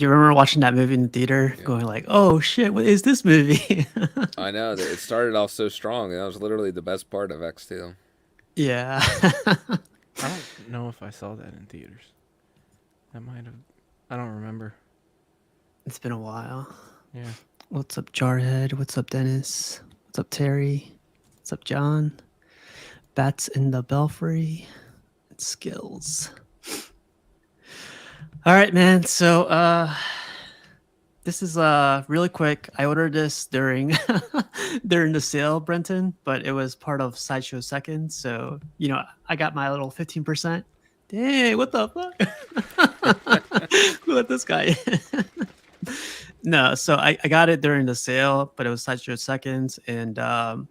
Do you remember watching that movie in the theater, Yeah. going like, "Oh shit, what is this movie?" I know that it started off so strong, and that was literally the best part of X2. Yeah. I don't know if I saw that in theaters. That might have. I don't remember. It's been a while. Yeah. What's up, Jarhead? What's up, Dennis? What's up, Terry? What's up, John? Bats in the Belfry. Skills. All right, man. So this is really quick. I ordered this during during the sale, Brenton, but it was part of Sideshow Seconds. So, I got my little 15%. Dang, what the fuck? Who let this guy in? No, so I got it during the sale, but it was Sideshow Seconds, and it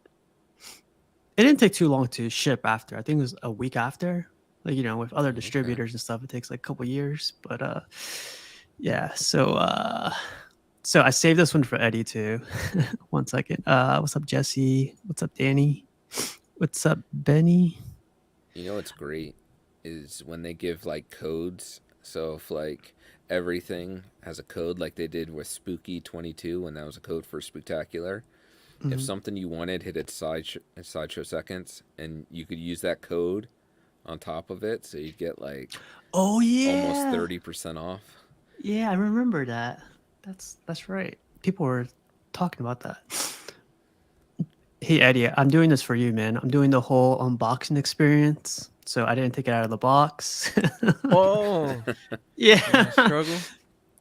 didn't take too long to ship after. I think it was a week after. Like, with other Okay. distributors and stuff, it takes like a couple years. But yeah, so I saved this one for Eddie too. One second. What's up, Jesse? What's up, Danny? What's up, Benny? You know what's great is when they give like codes. So if like everything has a code, like they did with Spooky 22, when that was a code for Spooktacular. If Mhm. something you wanted hit its sideshow seconds, and you could use that code on top of it, so you get like Oh almost yeah. 30% off. Yeah, I remember that. That's right. People were talking about that. Hey Eddie, I'm doing this for you, man. I'm doing the whole unboxing experience. So I didn't take it out of the box. Oh, Yeah. struggle.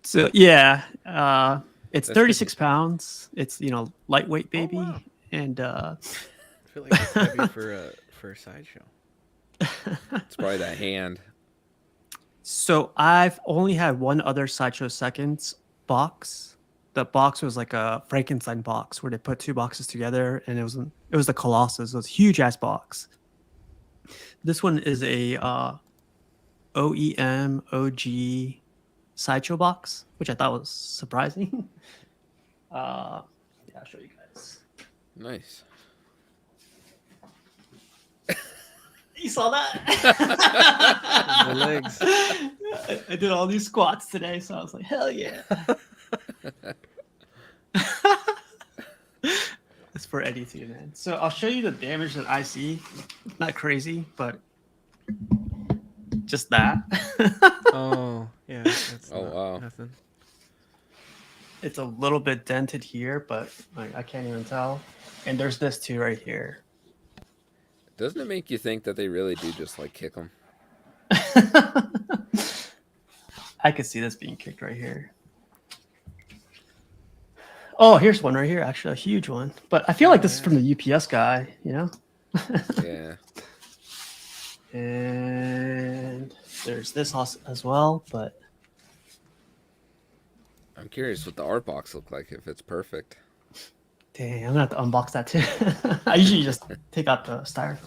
So yeah, it's That's pretty. 36 pounds. It's lightweight, Oh wow. baby, and I feel like that's heavy for a sideshow. It's probably that hand. so I've only had one other Sideshow Seconds box. The box was like a Frankenstein box where they put two boxes together, and it was the Colossus. It was a huge ass box. This one is a OEM OG Sideshow box, which I thought was surprising. Yeah, I'll show you guys. Nice. You saw that? The legs. I did all these squats today, so I was like, hell yeah. It's for Eddie too, man. So I'll show you the damage that I see. Not crazy, but just that. Oh yeah. That's Oh not wow. nothing. It's a little bit dented here, but I can't even tell. And there's this too right here. Doesn't it make you think that they really do just like kick them? I could see this being kicked right here. Oh, here's one right here, actually, a huge one. But I feel like this is from the UPS guy, Yeah. And there's this as well, but I'm curious what the art box look like if it's perfect. dang, I'm gonna have to unbox that too. I usually just take out the styrofoam.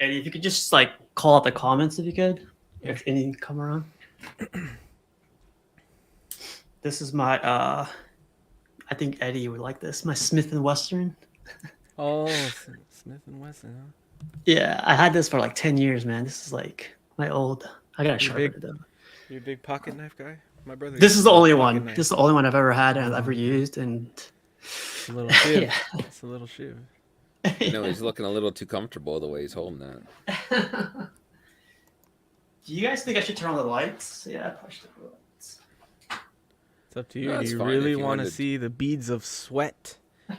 Eddie, if you could just like call out the comments if you could, if any come around. This is my I think Eddie would like this. My Smith and Western. Oh, Smith and Wesson. Huh? Yeah, I had this for like 10 years, man. This is like my old. I gotta You sharpen big? it though. You a big pocket knife guy? My brother. This used is to the love only pocket one. This is knives. the only one I've ever had and I've ever used, and It's a little shiv. yeah. It's a little shiv. No, he's looking a little too comfortable the way he's holding that. Do you guys think I should turn on the lights? Yeah, I probably should turn on the lights. It's up to you. No, Do it's you fine really if you want to wanted to. see the beads of sweat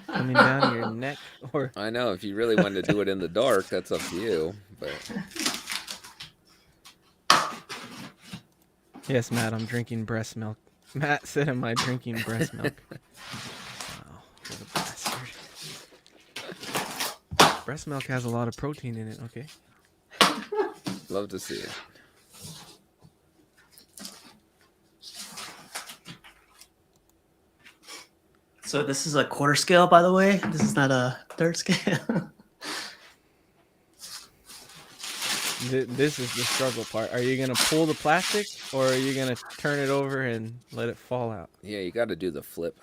coming down your neck, or I know if you really wanted to do it in the dark, that's up to you. But yes, Matt, I'm drinking breast milk. Matt said, "Am I drinking breast milk?" Oh, what a bastard! Breast milk has a lot of protein in it. Okay. love to see it. So this is a quarter scale, by the way. This is not a third scale. This is the struggle part. Are you gonna pull the plastic, or are you gonna turn it over and let it fall out? Yeah, you got to do the flip.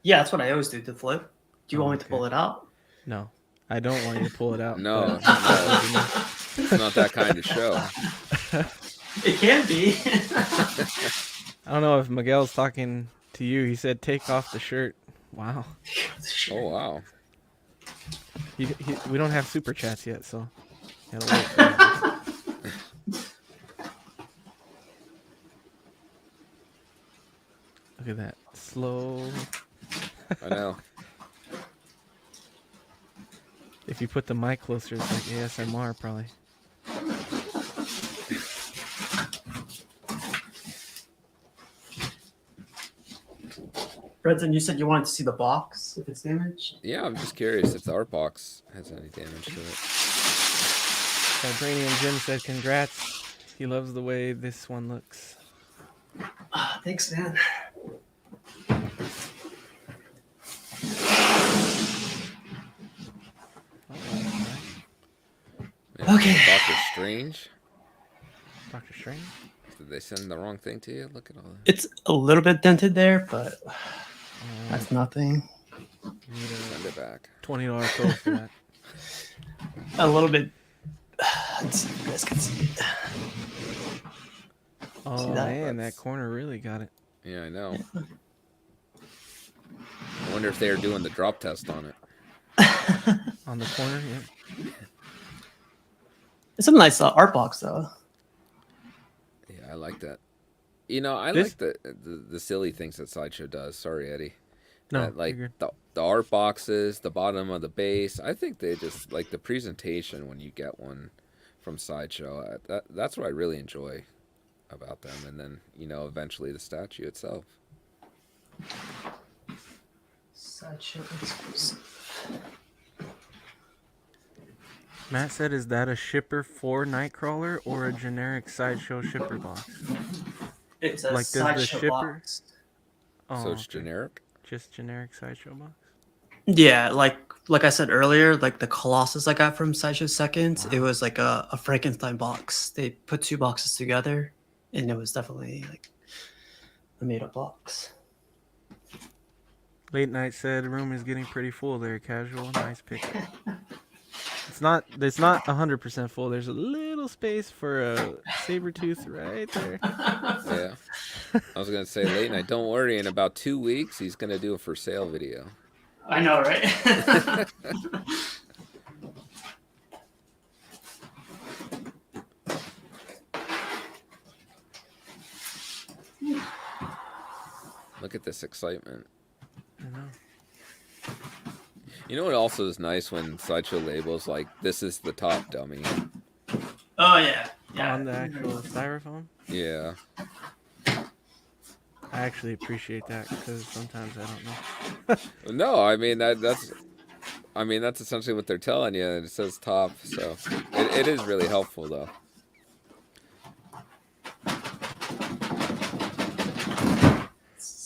Yeah, that's what I always do. The flip. Do you Oh, want me to okay. pull it out? No, I don't want you to pull it out. No, but- no, it's not that kind of show. It can be. I don't know if Miguel's talking to you. He said, "Take off the shirt." Wow. Oh wow. We don't have super chats yet, so. Gotta wait for that. Look at that. Slow. I know. If you put the mic closer, it's like ASMR probably. Brenton, you said you wanted to see the box if it's damaged. Yeah, I'm just curious if the art box has any damage to it. Vibranium Jim said, "Congrats. He loves the way this one looks." Thanks, man. Man, Okay. Doctor Strange. Doctor Strange? Did they send the wrong thing to you? Look at all that. It's a little bit dented there, but that's nothing. You need Send a it back. $20 code for that. A little bit. Let's see if you guys can see it. Oh that? man, that corner really got it. Yeah, I know. I wonder if they are doing the drop test on it. On the corner, yeah. It's a nice art box, though. Yeah, I like that. You know, I This- like the silly things that Sideshow does. Sorry, Eddie. No, That, like you're the art boxes, the bottom of the base. I think they just like the presentation when you get one from Sideshow. That's what I really enjoy about them. And then eventually the statue itself. Sideshow exclusive. Matt said, "Is that a shipper for Nightcrawler or a generic Sideshow shipper box?" It's a Like, does the Sideshow shipper- box. Oh, So it's okay. generic. Just generic Sideshow box. Yeah, like I said earlier, like the Colossus I got from Sideshow Seconds, it was like a Frankenstein box. They put two boxes together, and it was definitely like a made-up box. Late Night said, "Room is getting pretty full there. Casual, nice pick." It's not 100% full. There's a little space for a saber tooth right there. Yeah. I was gonna say late night. Don't worry. In about 2 weeks, he's gonna do a for sale video. I know, right? Look at this excitement. I know. You know what also is nice when Sideshow labels like this is the top dummy. Oh yeah, yeah. On the actual styrofoam. Yeah. I actually appreciate that because sometimes I don't know. No, I mean that's essentially what they're telling you. It says top, so it is really helpful though.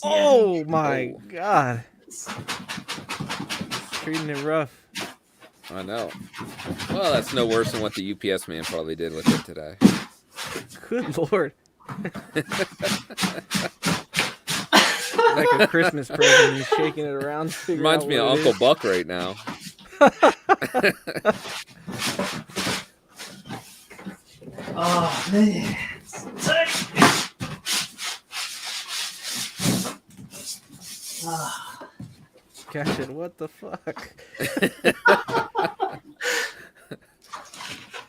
Oh my Oh. god. It's treating it rough. I know. Well, that's no worse than what the UPS man probably did with it today. Good lord. Like a Christmas present. He's shaking it around. to figure Reminds out me of what it Uncle is. Buck right now. Oh man. Ah. Captain, what the fuck?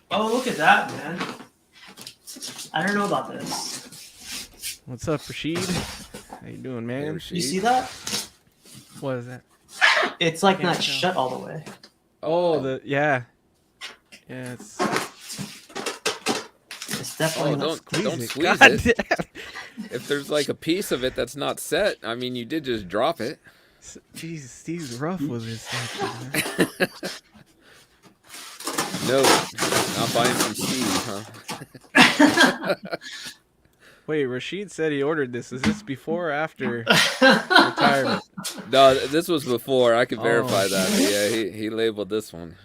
Oh, look at that, man. I don't know about this. What's up, Rashid? How you doing, man? Rashid. You see that? What is that? It's like Can't not tell. shut all the way. Oh, yeah. Yeah, it's It's definitely not. don't squeeze it. squeeze God it. damn. If there's like a piece of it that's not set, I mean, you did just drop it. Jesus, Steve's rough with his stuff, man. No, not buying from Steve, huh? Wait, Rashid said he ordered this. Is this before or after retirement? No, this was before. I could verify Oh. that. Yeah, he labeled this one.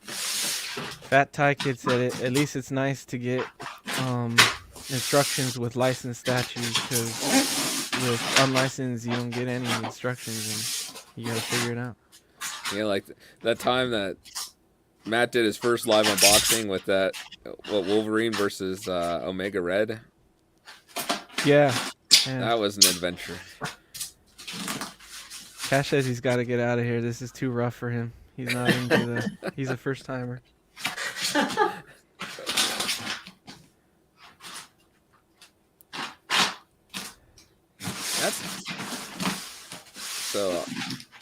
Fat Thai Kid said it. At least it's nice to get instructions with licensed statues because with unlicensed you don't get any instructions and you gotta figure it out. You know, like that time that Matt did his first live unboxing with that Wolverine versus Omega Red. Yeah. Yeah. That was an adventure. Cash says he's got to get out of here. This is too rough for him. He's not into the. He's a first timer. So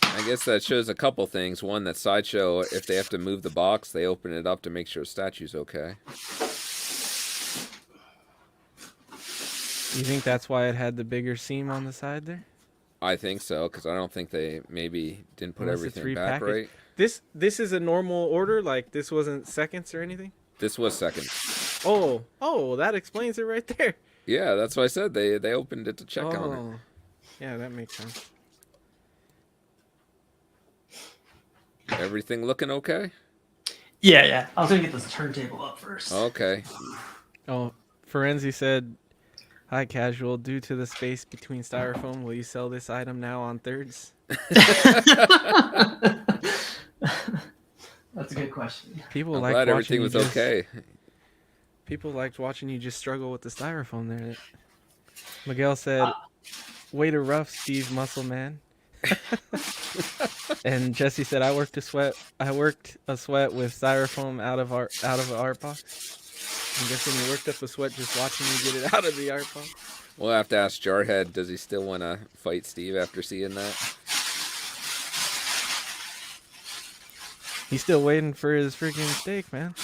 I guess that shows a couple things. One, that Sideshow, if they have to move the box, they open it up to make sure the statue's okay. You think that's why it had the bigger seam on the side there? I think so, because I don't think they maybe didn't put Unless it's everything back repackaged. right. This is a normal order. Like this wasn't seconds or anything. This was seconds. Oh, that explains it right there. Yeah, that's what I said. They opened it to check on it. Yeah, that makes sense. Everything looking okay? Yeah. I was gonna get this turntable up first. Okay. Oh, Ferenzi said, "Hi, casual. Due to the space between styrofoam, will you sell this item now on thirds?" That's a good question. People I'm like glad watching everything you was just, okay. People liked watching you just struggle with the styrofoam there. Miguel said, "Way to rough, Steve Muscle Man." And Jesse said, I worked a sweat with styrofoam out of an art box. I'm guessing you worked up a sweat just watching me get it out of the art box. We'll have to ask Jarhead, does he still want to fight Steve after seeing that? He's still waiting for his freaking steak, man.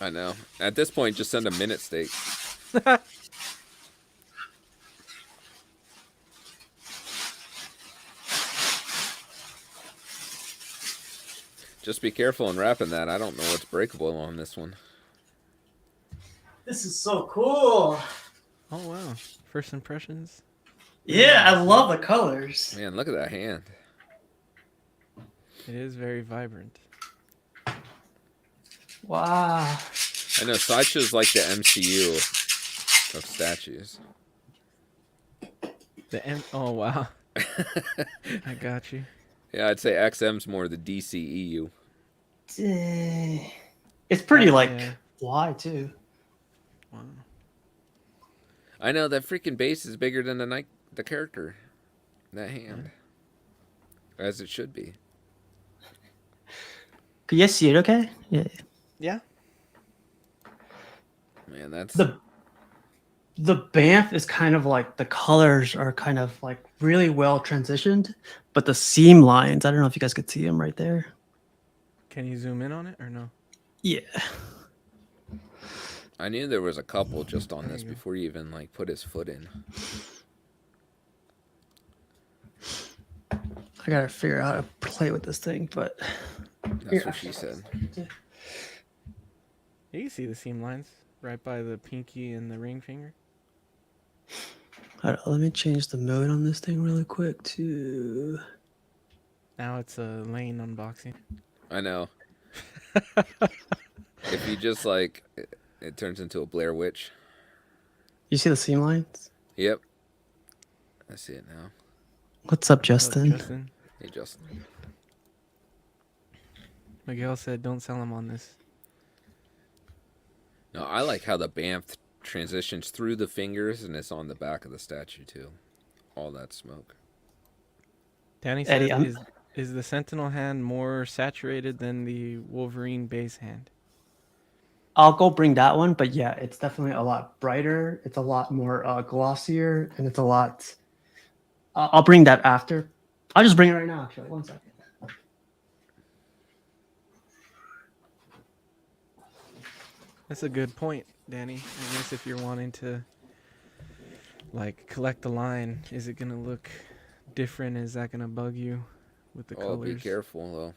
I know. At this point, just send a minute steak. Just be careful in wrapping that. I don't know what's breakable on this one. This is so cool. Oh, wow. First impressions. Yeah, I love the colors. Man, look at that hand. It is very vibrant. Wow. I know, Sideshow's like the MCU of statues. Oh, wow. I got you. Yeah, I'd say XM's more the DCEU. It's pretty Yeah. wide too. Wow. I know, that freaking base is bigger than the character. That hand. As it should be. Could you guys see it okay? Yeah. Yeah. Man, that's... The Banff is kind of like, the colors are kind of like really well transitioned, but the seam lines, I don't know if you guys could see them right there. Can you zoom in on it or no? Yeah. I knew there was a couple just on There this you go. before he even like put his foot in. I gotta figure out how to play with this thing, but That's what she said. You can see the seam lines right by the pinky and the ring finger. Hold on, let me change the mode on this thing really quick to... Now it's a lane unboxing. I know. If you just like... It turns into a Blair Witch. You see the seam lines? Yep. I see it now. What's up, Justin? Justin. Hey, Justin. Miguel said, "Don't sell him on this." No, I like how the Banff transitions through the fingers and it's on the back of the statue too. All that smoke. Danny said, Eddie, is the Sentinel hand more saturated than the Wolverine base hand? I'll go bring that one, but yeah, it's definitely a lot brighter. It's a lot more glossier, and it's a lot... I'll bring that after. I'll just bring it right now, actually. 1 second. That's a good point, Danny. I guess if you're wanting to like collect the line, is it gonna look different? Is that gonna bug you with the Oh, colors? be careful though.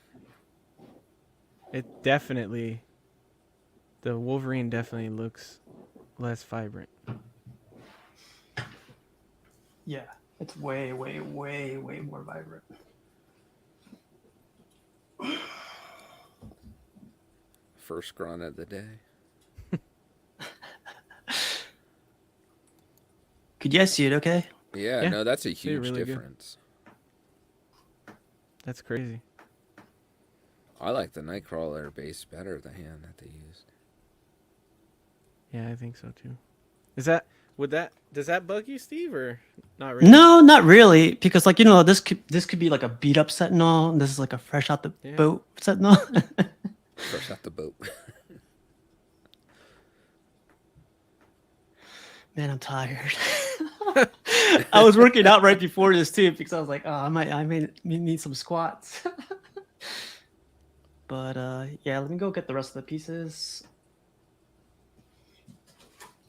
It definitely, the Wolverine definitely looks less vibrant. Yeah, it's way, way, way, way more vibrant. First scrawn of the day. Could you guys see it okay? Yeah, Yeah, no, that's a see it huge really good. difference. That's crazy. I like the Nightcrawler base better, the hand that they used. Yeah, I think so too. Does that bug you, Steve, or not really? No, not really, because like this could be like a beat up Sentinel, and this is like a fresh out the boat Sentinel. Fresh out the boat. Man, I'm tired. I was working out right before this too because I was like, oh, I may need some squats. But yeah, let me go get the rest of the pieces.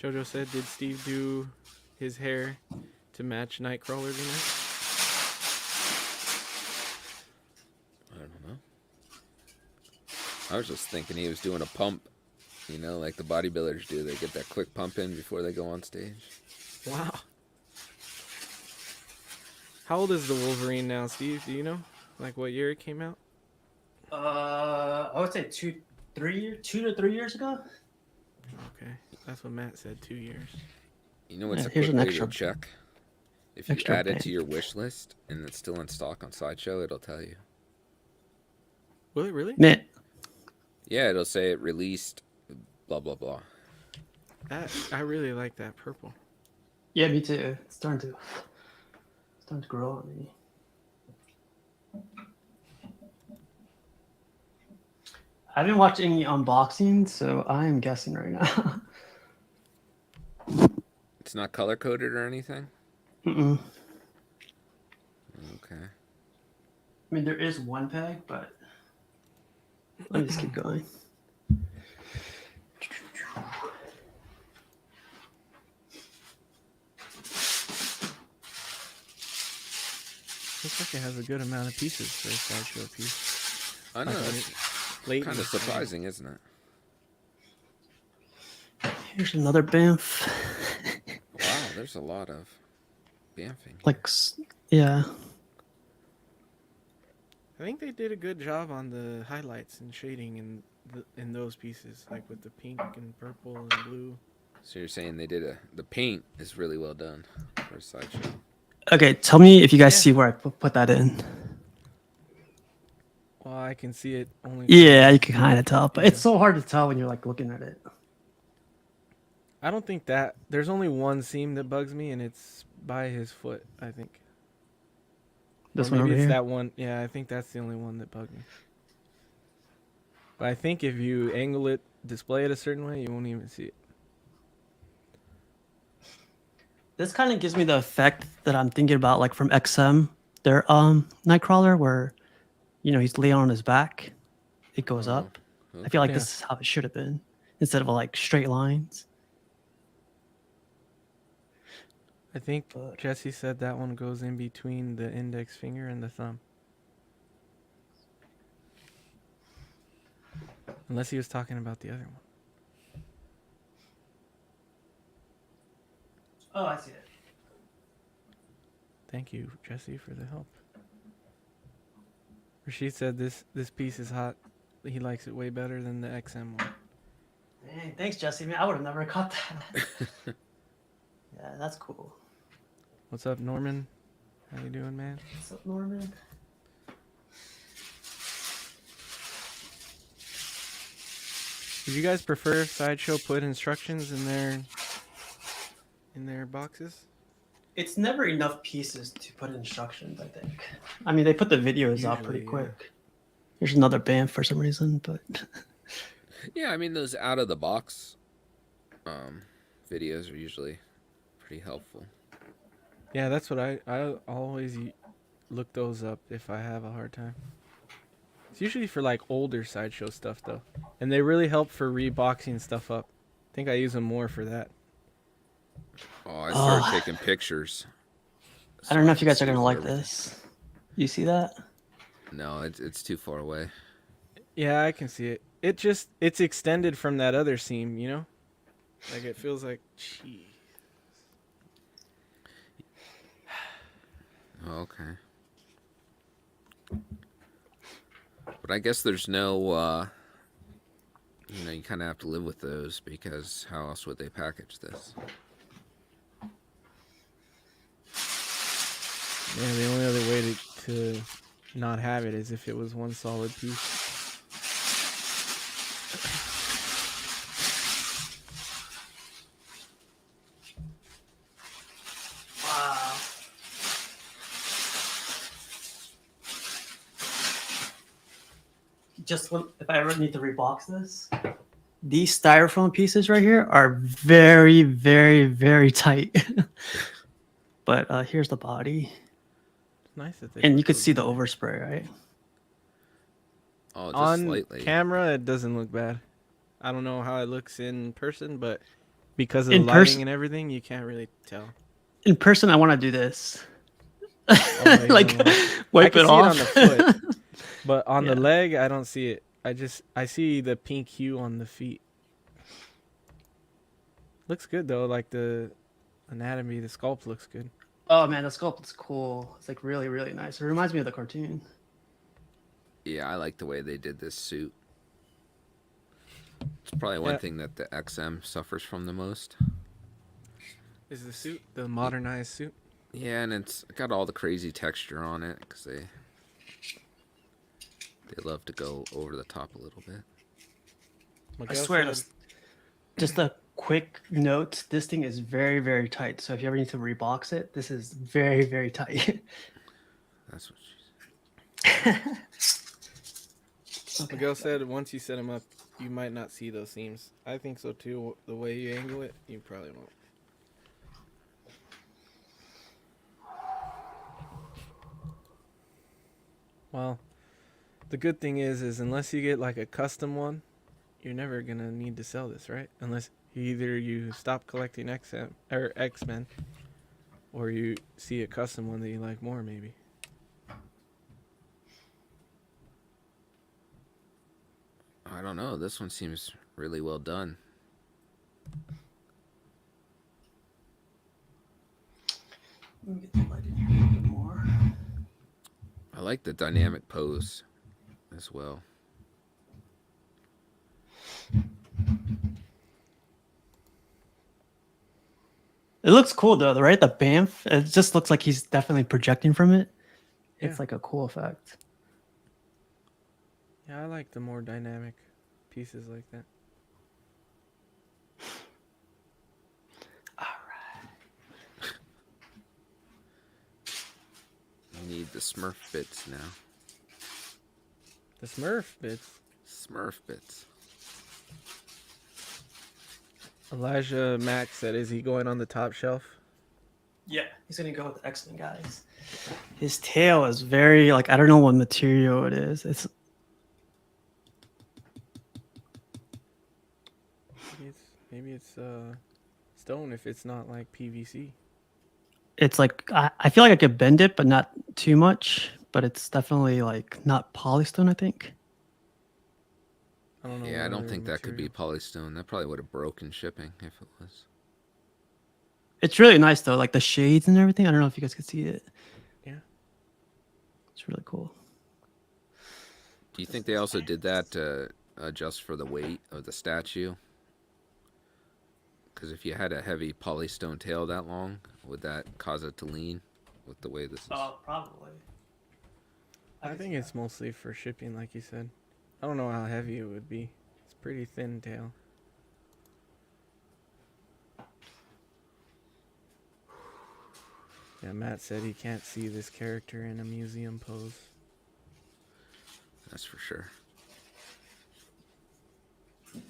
Jojo said, did Steve do his hair to match Nightcrawler tonight? I don't know. I was just thinking he was doing a pump, you know, like the bodybuilders do. They get that quick pump in before they go on stage. Wow. How old is the Wolverine now, Steve? Do you know? Like what year it came out? I would say 2 to 3 years ago. Okay, that's what Matt said. 2 years. You know what's Yeah, a here's quick an way extra- to check? If you extra add it band. to your wish list and it's still in stock on Sideshow, it'll tell you. Will it really? Man, Yeah, it'll say it released, blah, blah, blah. I really like that purple. yeah, me too. It's starting to grow on me. I haven't watched any unboxing, so I am guessing right now. It's not color coded or anything? Mm-mm. Okay. I mean, there is one peg, but let me just keep going. Looks like it has a good amount of pieces for a Sideshow piece. I know, Like, that's late kind in of the game. surprising, isn't it? Here's another Banff. Wow, there's a lot of bamfing. Like, yeah. I think they did a good job on the highlights and shading in those pieces, like with the pink and purple and blue. So you're saying they did the paint is really well done for a Sideshow. Okay, tell me if you guys Yeah. see where I put that in. Well, I can see it only. Yeah, you can kind of tell, but Yeah. it's so hard to tell when you're like looking at it. I don't think that there's only one seam that bugs me, and it's by his foot. I think. This Or one maybe over it's here. that one. Yeah, I think that's the only one that bugged me. But I think if you angle it, display it a certain way, you won't even see it. This kind of gives me the effect that I'm thinking about, like from XM, their Nightcrawler, where he's laying on his back, it goes Oh, up. I feel like Yeah. this is how it should have been, instead of like straight lines. I think But- Jesse said that one goes in between the index finger and the thumb. Unless he was talking about the other one. Oh, I see it. Thank you, Jesse, for the help. Rashid said this piece is hot. He likes it way better than the XM one. Dang, thanks, Jesse. Man, I would have never caught that. Yeah, that's cool. What's up, Norman? How you doing, man? What's up, Norman? Did you guys prefer Sideshow put instructions in their boxes? It's never enough pieces to put instructions, I think. I mean, they put the videos out pretty Usually, yeah. quick. Here's another band for some reason, but Yeah, I mean, those out of the box videos are usually pretty helpful. Yeah, that's what I always look those up if I have a hard time. It's usually for like older Sideshow stuff though, and they really help for reboxing stuff up. I think I use them more for that. Oh, I started taking pictures. I don't know if you guys so are I can gonna see like everything. this. You see that? No, it's too far away. Yeah, I can see it. It's extended from that other seam, you know? Like it feels like, gee. Oh, okay. But I guess there's no, you kind of have to live with those because how else would they package this? Yeah, the only other way to not have it is if it was one solid piece. if I ever need to rebox this, these styrofoam pieces right here are very, very, very tight. But here's the body, It's nice that they and put you could those see in the there. overspray, right? Oh, just On slightly. camera, it doesn't look bad. I don't know how it looks in person, but because of the In lighting person, and everything, you can't really tell. in person, I want to do this, Oh, you like wanna- I wipe can it see it off. on the foot, but on the Yeah. leg, I don't see it. I see the pink hue on the feet. Looks good though, like the anatomy, the sculpt looks good. Oh man, the sculpt is cool. It's like really, really nice. It reminds me of the cartoon. Yeah, I like the way they did this suit. It's probably one Yeah. thing that the XM suffers from the most. Is the suit the modernized suit? Yeah, and it's got all the crazy texture on it because they love to go over the top a little bit. I Miguel swear, said- just a quick note: this thing is very, very tight. So if you ever need to rebox it, this is very, very tight. That's what she said. Okay. Miguel said once you set them up, you might not see those seams. I think so too. The way you angle it, you probably won't. Well, the good thing is unless you get like a custom one, you're never gonna need to sell this, right? Unless either you stop collecting X-Men, or you see a custom one that you like more, maybe. I don't know. This one seems really well done. Let me get the light in here a little bit more. I like the dynamic pose as well. It looks cool though, right? The Banff. It just looks like he's definitely projecting from it. It's Yeah. like a cool effect. Yeah, I like the more dynamic pieces like that. All right. You need the Smurf bits now. The Smurf bits. Smurf bits. Elijah Max said, "Is he going on the top shelf?" Yeah, he's gonna go with the X-Men guys. His tail is very like I don't know what material it is. Maybe it's stone if it's not like PVC. It's like I feel like I could bend it, but not too much. But it's definitely like not polystone. I think. I don't know. Yeah, what I don't other think that could be material. polystone. That probably would have broken shipping if it was. It's really nice though, like the shades and everything. I don't know if you guys could see it. Yeah. It's really cool. Do you think they also did that to adjust for the weight of the statue? Because if you had a heavy polystone tail that long, would that cause it to lean with the way this is? Probably. I think it's mostly for shipping, like you said. I don't know how heavy it would be. It's pretty thin tail. Yeah, Matt said he can't see this character in a museum pose. That's for sure. You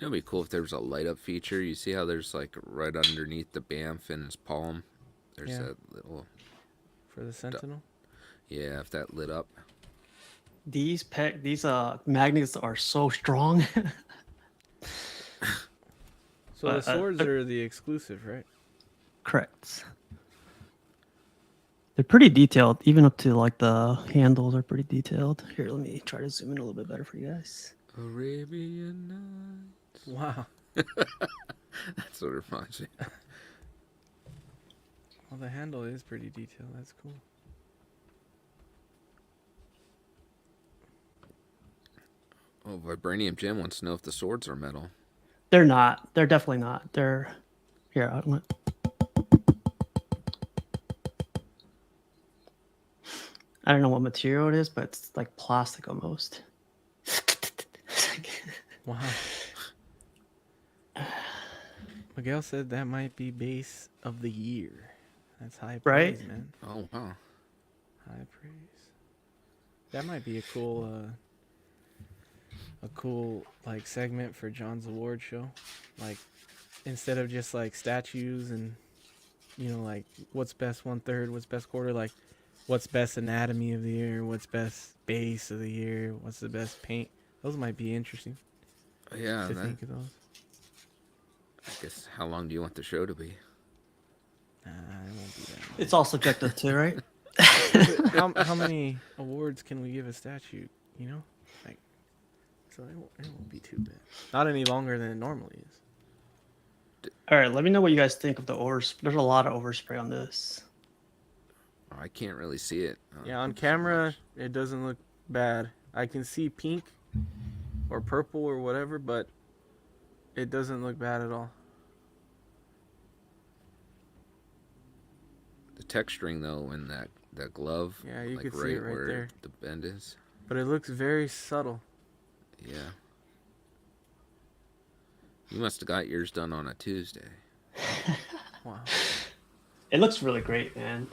know, it'd be cool if there was a light up feature. You see how there's like right underneath the Banff in his palm? There's Yeah. that little. For the Sentinel? Yeah, if that lit up. These magnets are so strong. So But, the swords are the exclusive, right? Correct. They're pretty detailed, even up to like the handles are pretty detailed. Here, let me try to zoom in a little bit better for you guys. Arabian Nights. Wow. That's what it reminds me. Well, the handle is pretty detailed. That's cool. Oh, Vibranium Jim wants to know if the swords are metal. They're not. They're definitely not. They're here. I don't know what material it is, but it's like plastic almost. Wow. Miguel said that might be base of the year. That's high Right? praise, man. Oh, wow. High praise. That might be a cool like segment for John's award show. Like instead of just like statues and like what's best 1/3, what's best quarter, like what's best anatomy of the year, what's best base of the year, what's the best paint. Those might be interesting Yeah, to think of those. I guess how long do you want the show to be? It won't be that long. It's all subjective too, right? How many awards can we give a statue? Like so it won't be too bad. Not any longer than it normally is. All right, let me know what you guys think of the overspray. There's a lot of overspray on this. Oh, I can't really see it. Yeah, on camera it doesn't look bad. I can see pink or purple or whatever, but it doesn't look bad at all. The texturing though, in that glove, Yeah, you like can see it right where there. the bend is. But it looks very subtle. Yeah. You must have got yours done on a Tuesday. Wow. It looks really great, man.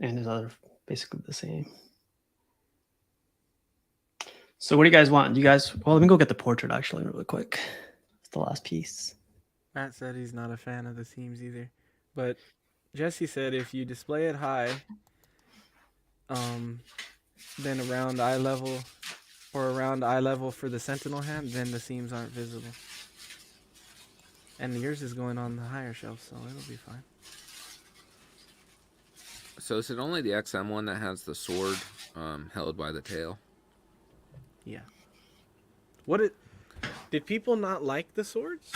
And his other basically the same. So what do you guys want? Well, let me go get the portrait actually really quick. It's the last piece. Matt said he's not a fan of the themes either. But Jesse said if you display it high, then around eye level for the sentinel hand, then the seams aren't visible. And yours is going on the higher shelf, so it'll be fine. So is it only the XM one that has the sword held by the tail? Yeah. Did people not like the swords?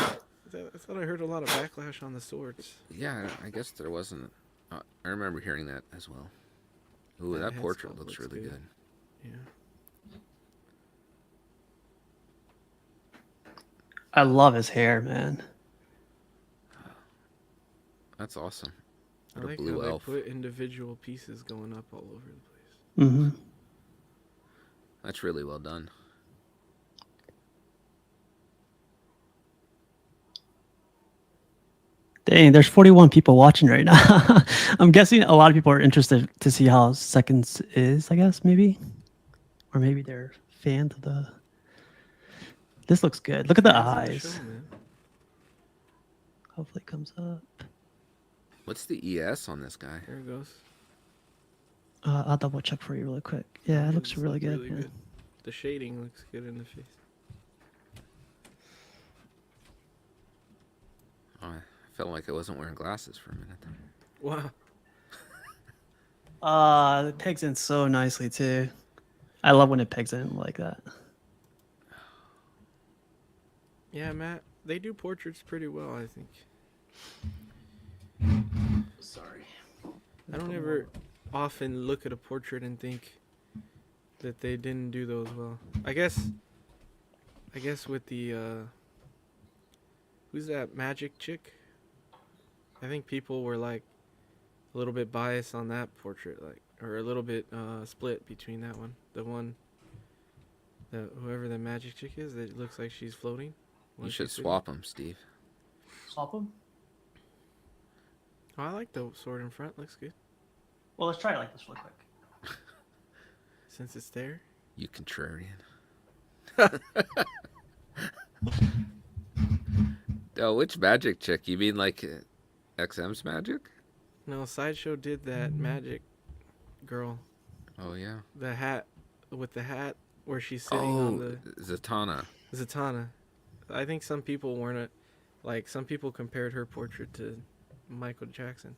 I thought I heard a lot of backlash on the swords. Yeah, I guess there wasn't. I remember hearing that as well. Ooh, that portrait looks really good. Yeah. I love his hair, man. That's awesome. I What a like blue how elf. they put individual pieces going up all over the place. Mm-hmm. That's really well done. Dang, there's 41 people watching right now. I'm guessing a lot of people are interested to see how Seconds is, I guess, maybe. Or maybe they're fans of the... This looks good. Look at the eyes. Show, man. Hopefully it comes up. What's the ES on this guy? There it goes. I'll double check for you really quick. Yeah, it looks really good. Really good. The shading looks good in the face. Oh, I felt like I wasn't wearing glasses for a minute there. Wow. It pegs in so nicely too. I love when it pegs in like that. Yeah, Matt, they do portraits pretty well, I think. Sorry. I don't ever often look at a portrait and think that they didn't do those well. I guess with the who's that magic chick? I think people were like a little bit biased on that portrait, like, or a little bit split between that one. The one that whoever the magic chick is that looks like she's floating. You should swap them, Steve. Swap them? Oh, I like the sword in front. Looks good. Well, let's try it like this real quick. Since it's there. You contrarian. Oh, which magic chick? You mean like XM's magic? No, Sideshow did that magic girl. Oh, yeah. The hat, with the hat where she's sitting on the... Zatanna. Zatanna. I think some people weren't... some people compared her portrait to Michael Jackson.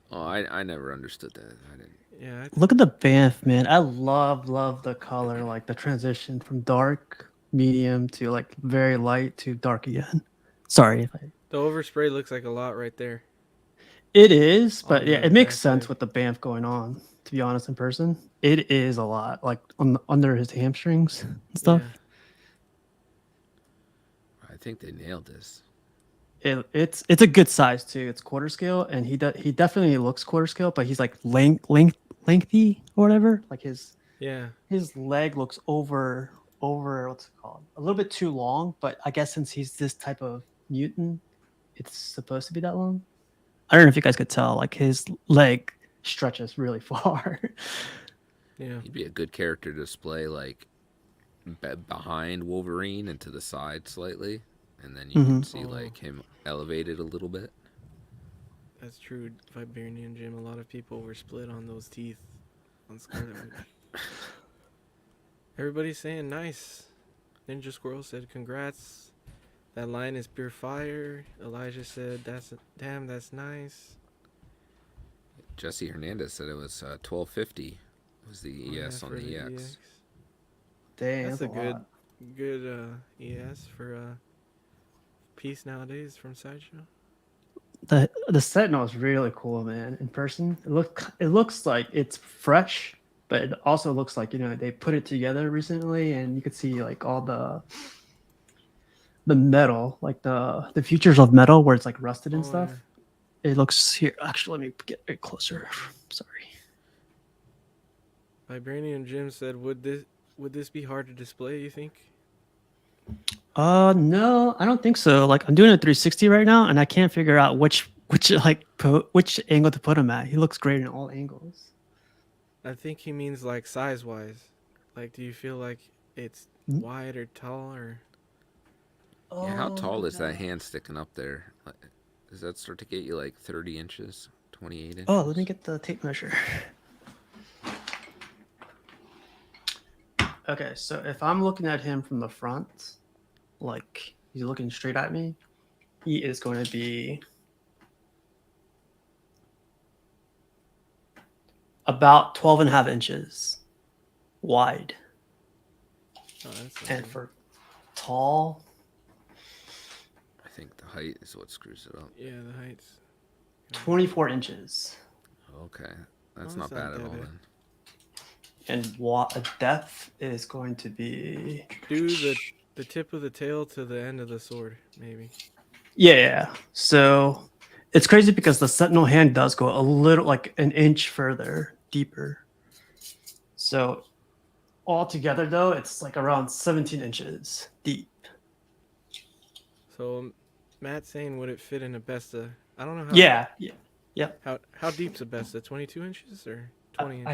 Oh, I never understood that. I didn't. Yeah. Look at the Banff, man. I love the color, like the transition from dark, medium to like very light to dark again. Sorry if I... The overspray looks like a lot right there. It is, but On yeah, the it makes back sense side. with the Banff going on, to be honest, in person. It is a lot, like under his hamstrings and stuff. I think they nailed this. It's a good size too. It's quarter scale, and he definitely looks quarter scale, but he's like lengthy or whatever. Like his leg looks over what's it called? A little bit too long, but I guess since he's this type of mutant, it's supposed to be that long. I don't know if you guys could tell, like his leg stretches really far. Yeah. He'd be a good character to display like behind Wolverine and to the side slightly, and then you Hmm. can see like him elevated a little bit. That's true. Vibranium Jim. A lot of people were split on those teeth on Scarlet Witch. Everybody's saying nice. Ninja Squirrel said congrats. That line is pure fire. Elijah said damn, that's nice. Jesse Hernandez said it was 1250 was the ES on for the EX. Dang, That's that's a a lot. good ES for piece nowadays from Sideshow. The Sentinel is really cool, man. In person, it looks like it's fresh, but it also looks like they put it together recently, and you could see like all the metal, like the features of metal where it's like rusted and stuff. Yeah. It looks here. Actually, let me get it closer. Sorry. Vibranium Jim said, would this be hard to display, you think? No, I don't think so. Like I'm doing a 360 right now, and I can't figure out which which angle to put him at. He looks great in all angles. I think he means like size-wise. Like, do you feel like it's wide or tall or? Yeah, how tall is that hand sticking up there? Does that start to get you like 30 inches, 28 inches? Oh, let me get the tape measure. Okay, so if I'm looking at him from the front, like he's looking straight at me, he is going to be about 12 and a half inches wide. Oh, that's and for tall, I think the height is what screws it up. yeah, the height's 24 inches. Okay, that's Oh, not that's not bad at that all bad. then. And depth is going to be do the tip of the tail to the end of the sword, maybe. yeah. So it's crazy because the Sentinel hand does go a little like an inch further deeper. So altogether though, it's like around 17 inches deep. So Matt's saying, would it fit in a Besta? I don't know how. Yeah. How deep's a Besta? 22 inches or 20 inches?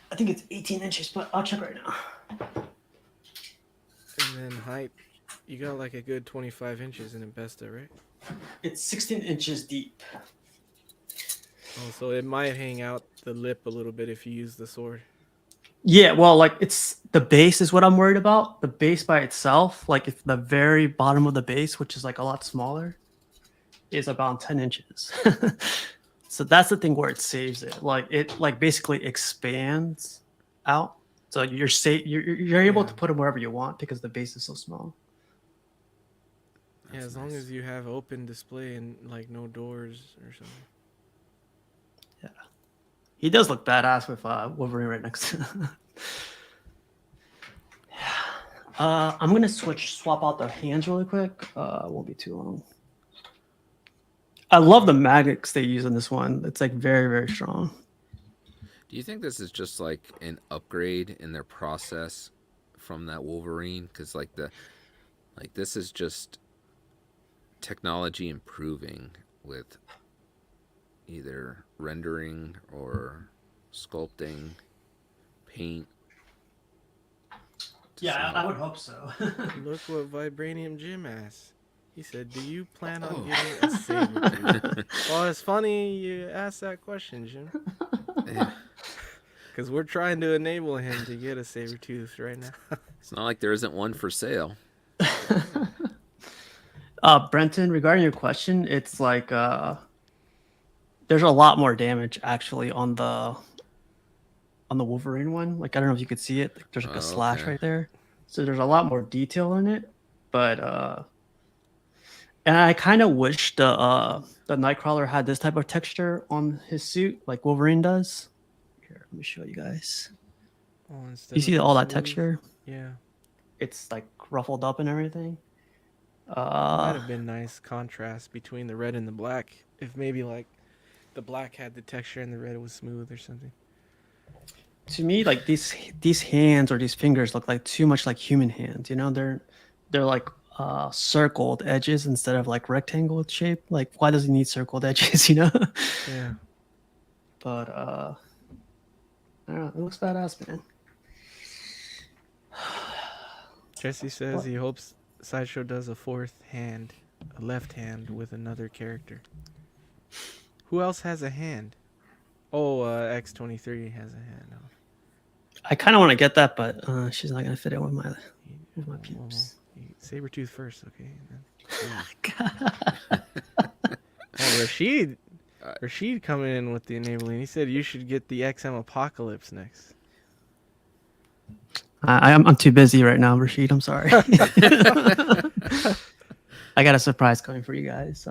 I think it's 18 inches, but I'll check right now. And then height, you got like a good 25 inches in a Besta, right? It's 16 inches deep. Oh, so it might hang out the lip a little bit if you use the sword. Yeah, well, like it's the base is what I'm worried about. The base by itself, like if the very bottom of the base, which is like a lot smaller, is about 10 inches. So that's the thing where it saves it. Like it like basically expands out. So you're able to put it wherever you want because the base is so small. Yeah, as long as you have open display and like no doors or something. Yeah. He does look badass with Wolverine right next to him. I'm gonna swap out the hands really quick. It won't be too long. I love the magnets they use in this one. It's like very, very strong. Do you think this is just like an upgrade in their process from that Wolverine? Because like this is just technology improving with either rendering or sculpting, paint. Yeah, I would hope so. Look what Vibranium Jim asked. He said, do you plan on getting a saber tooth? Well, it's funny you asked that question, Jim. Because we're trying to enable him to get a saber tooth right now. It's not like there isn't one for sale. Brenton, regarding your question, it's like there's a lot more damage actually on the Wolverine one. Like I don't know if you could see it. Like, there's like a slash right there. So there's a lot more detail in it. But and I kind of wish the Nightcrawler had this type of texture on his suit, like Wolverine does. Here, let me show you guys. Oh, You see all that texture? Yeah. It's like ruffled up and everything. Might have been nice contrast between the red and the black. If maybe like the black had the texture and the red was smooth or something. To me, like these hands or these fingers look like too much like human hands. You know, they're like circled edges instead of like rectangle shape. Like, why does he need circled edges? You know. Yeah. But I don't know. It looks badass, man. Jesse says he hopes Sideshow does a fourth hand, a left hand with another character. Who else has a hand? Oh, X23 has a hand. Oh. I kind of want to get that, but she's not gonna fit in with my peeps. Sabretooth first, okay? Oh, Rashid coming in with the enabling. He said you should get the XM Apocalypse next. I'm too busy right now, Rashid. I'm sorry. I got a surprise coming for you guys.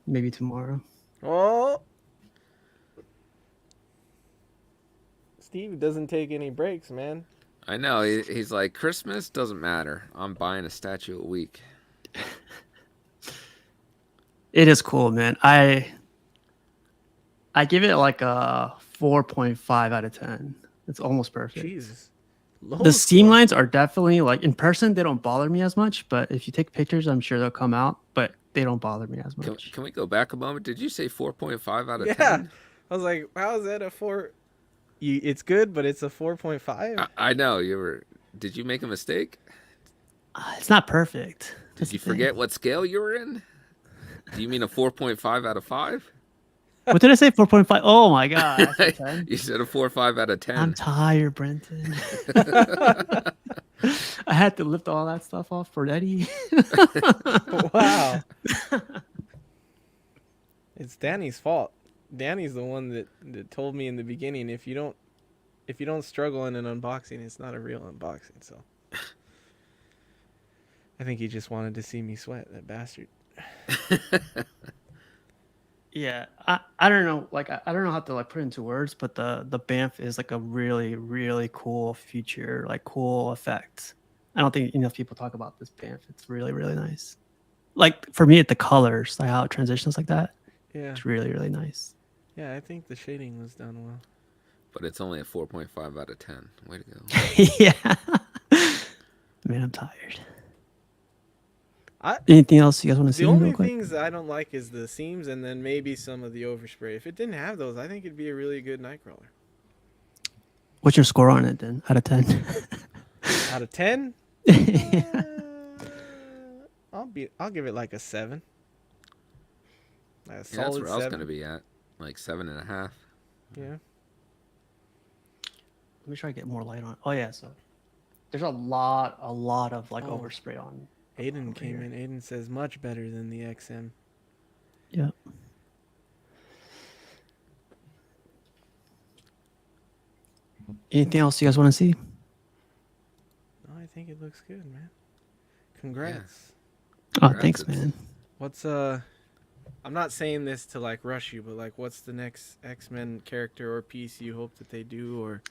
Maybe tomorrow. Oh, Steve doesn't take any breaks, man. I know. He's like, Christmas doesn't matter. I'm buying a statue a week. It is cool, man. I give it like a 4.5 out of 10. It's almost perfect. Jesus. The seam lines are definitely like in person, they don't bother me as much, but if you take pictures, I'm sure they'll come out, but they don't bother me as much. Can we go back a moment? Did you say 4.5 out of 10? Yeah. I was like, how is that a 4? It's good, but it's a 4.5? I know. Did you make a mistake? It's not perfect. Did you forget what scale you were in? Do you mean a 4.5 out of 5? What did I say? 4.5? Oh my god. You said a 4 or 5 out of 10. I'm tired, Brenton. I had to lift all that stuff off for Eddie. Wow. It's Danny's fault. Danny's the one that told me in the beginning if you don't struggle in an unboxing, it's not a real unboxing. So I think he just wanted to see me sweat, that bastard. Yeah, I don't know, like I don't know how to like put it into words, but the Banff is like a really, really cool feature, like cool effect. I don't think enough people talk about this Banff. It's really, really nice. Like for me, the colors, like how it transitions like that. Yeah. It's really, really nice. Yeah, I think the shading was done well. But it's only a 4.5 out of 10. Way to go. Yeah. Man, I'm tired. I Anything else you guys want to see? The only real quick? things I don't like is the seams and then maybe some of the overspray. If it didn't have those, I think it'd be a really good Nightcrawler. What's your score on it then? Out of 10? Out of 10? I'll give it like a 7. Like a That's solid where I was 7. gonna be at, like 7.5. Yeah. Let me try to get more light on it. Oh yeah, so there's a lot of like overspray on. Aiden came in. Aiden says much better than the XM. Yeah. Anything else you guys want to see? No, I think it looks good, man. Congrats. Oh, thanks, man. What's I'm not saying this to like rush you, but like what's the next X-Men character or piece you hope that they do, or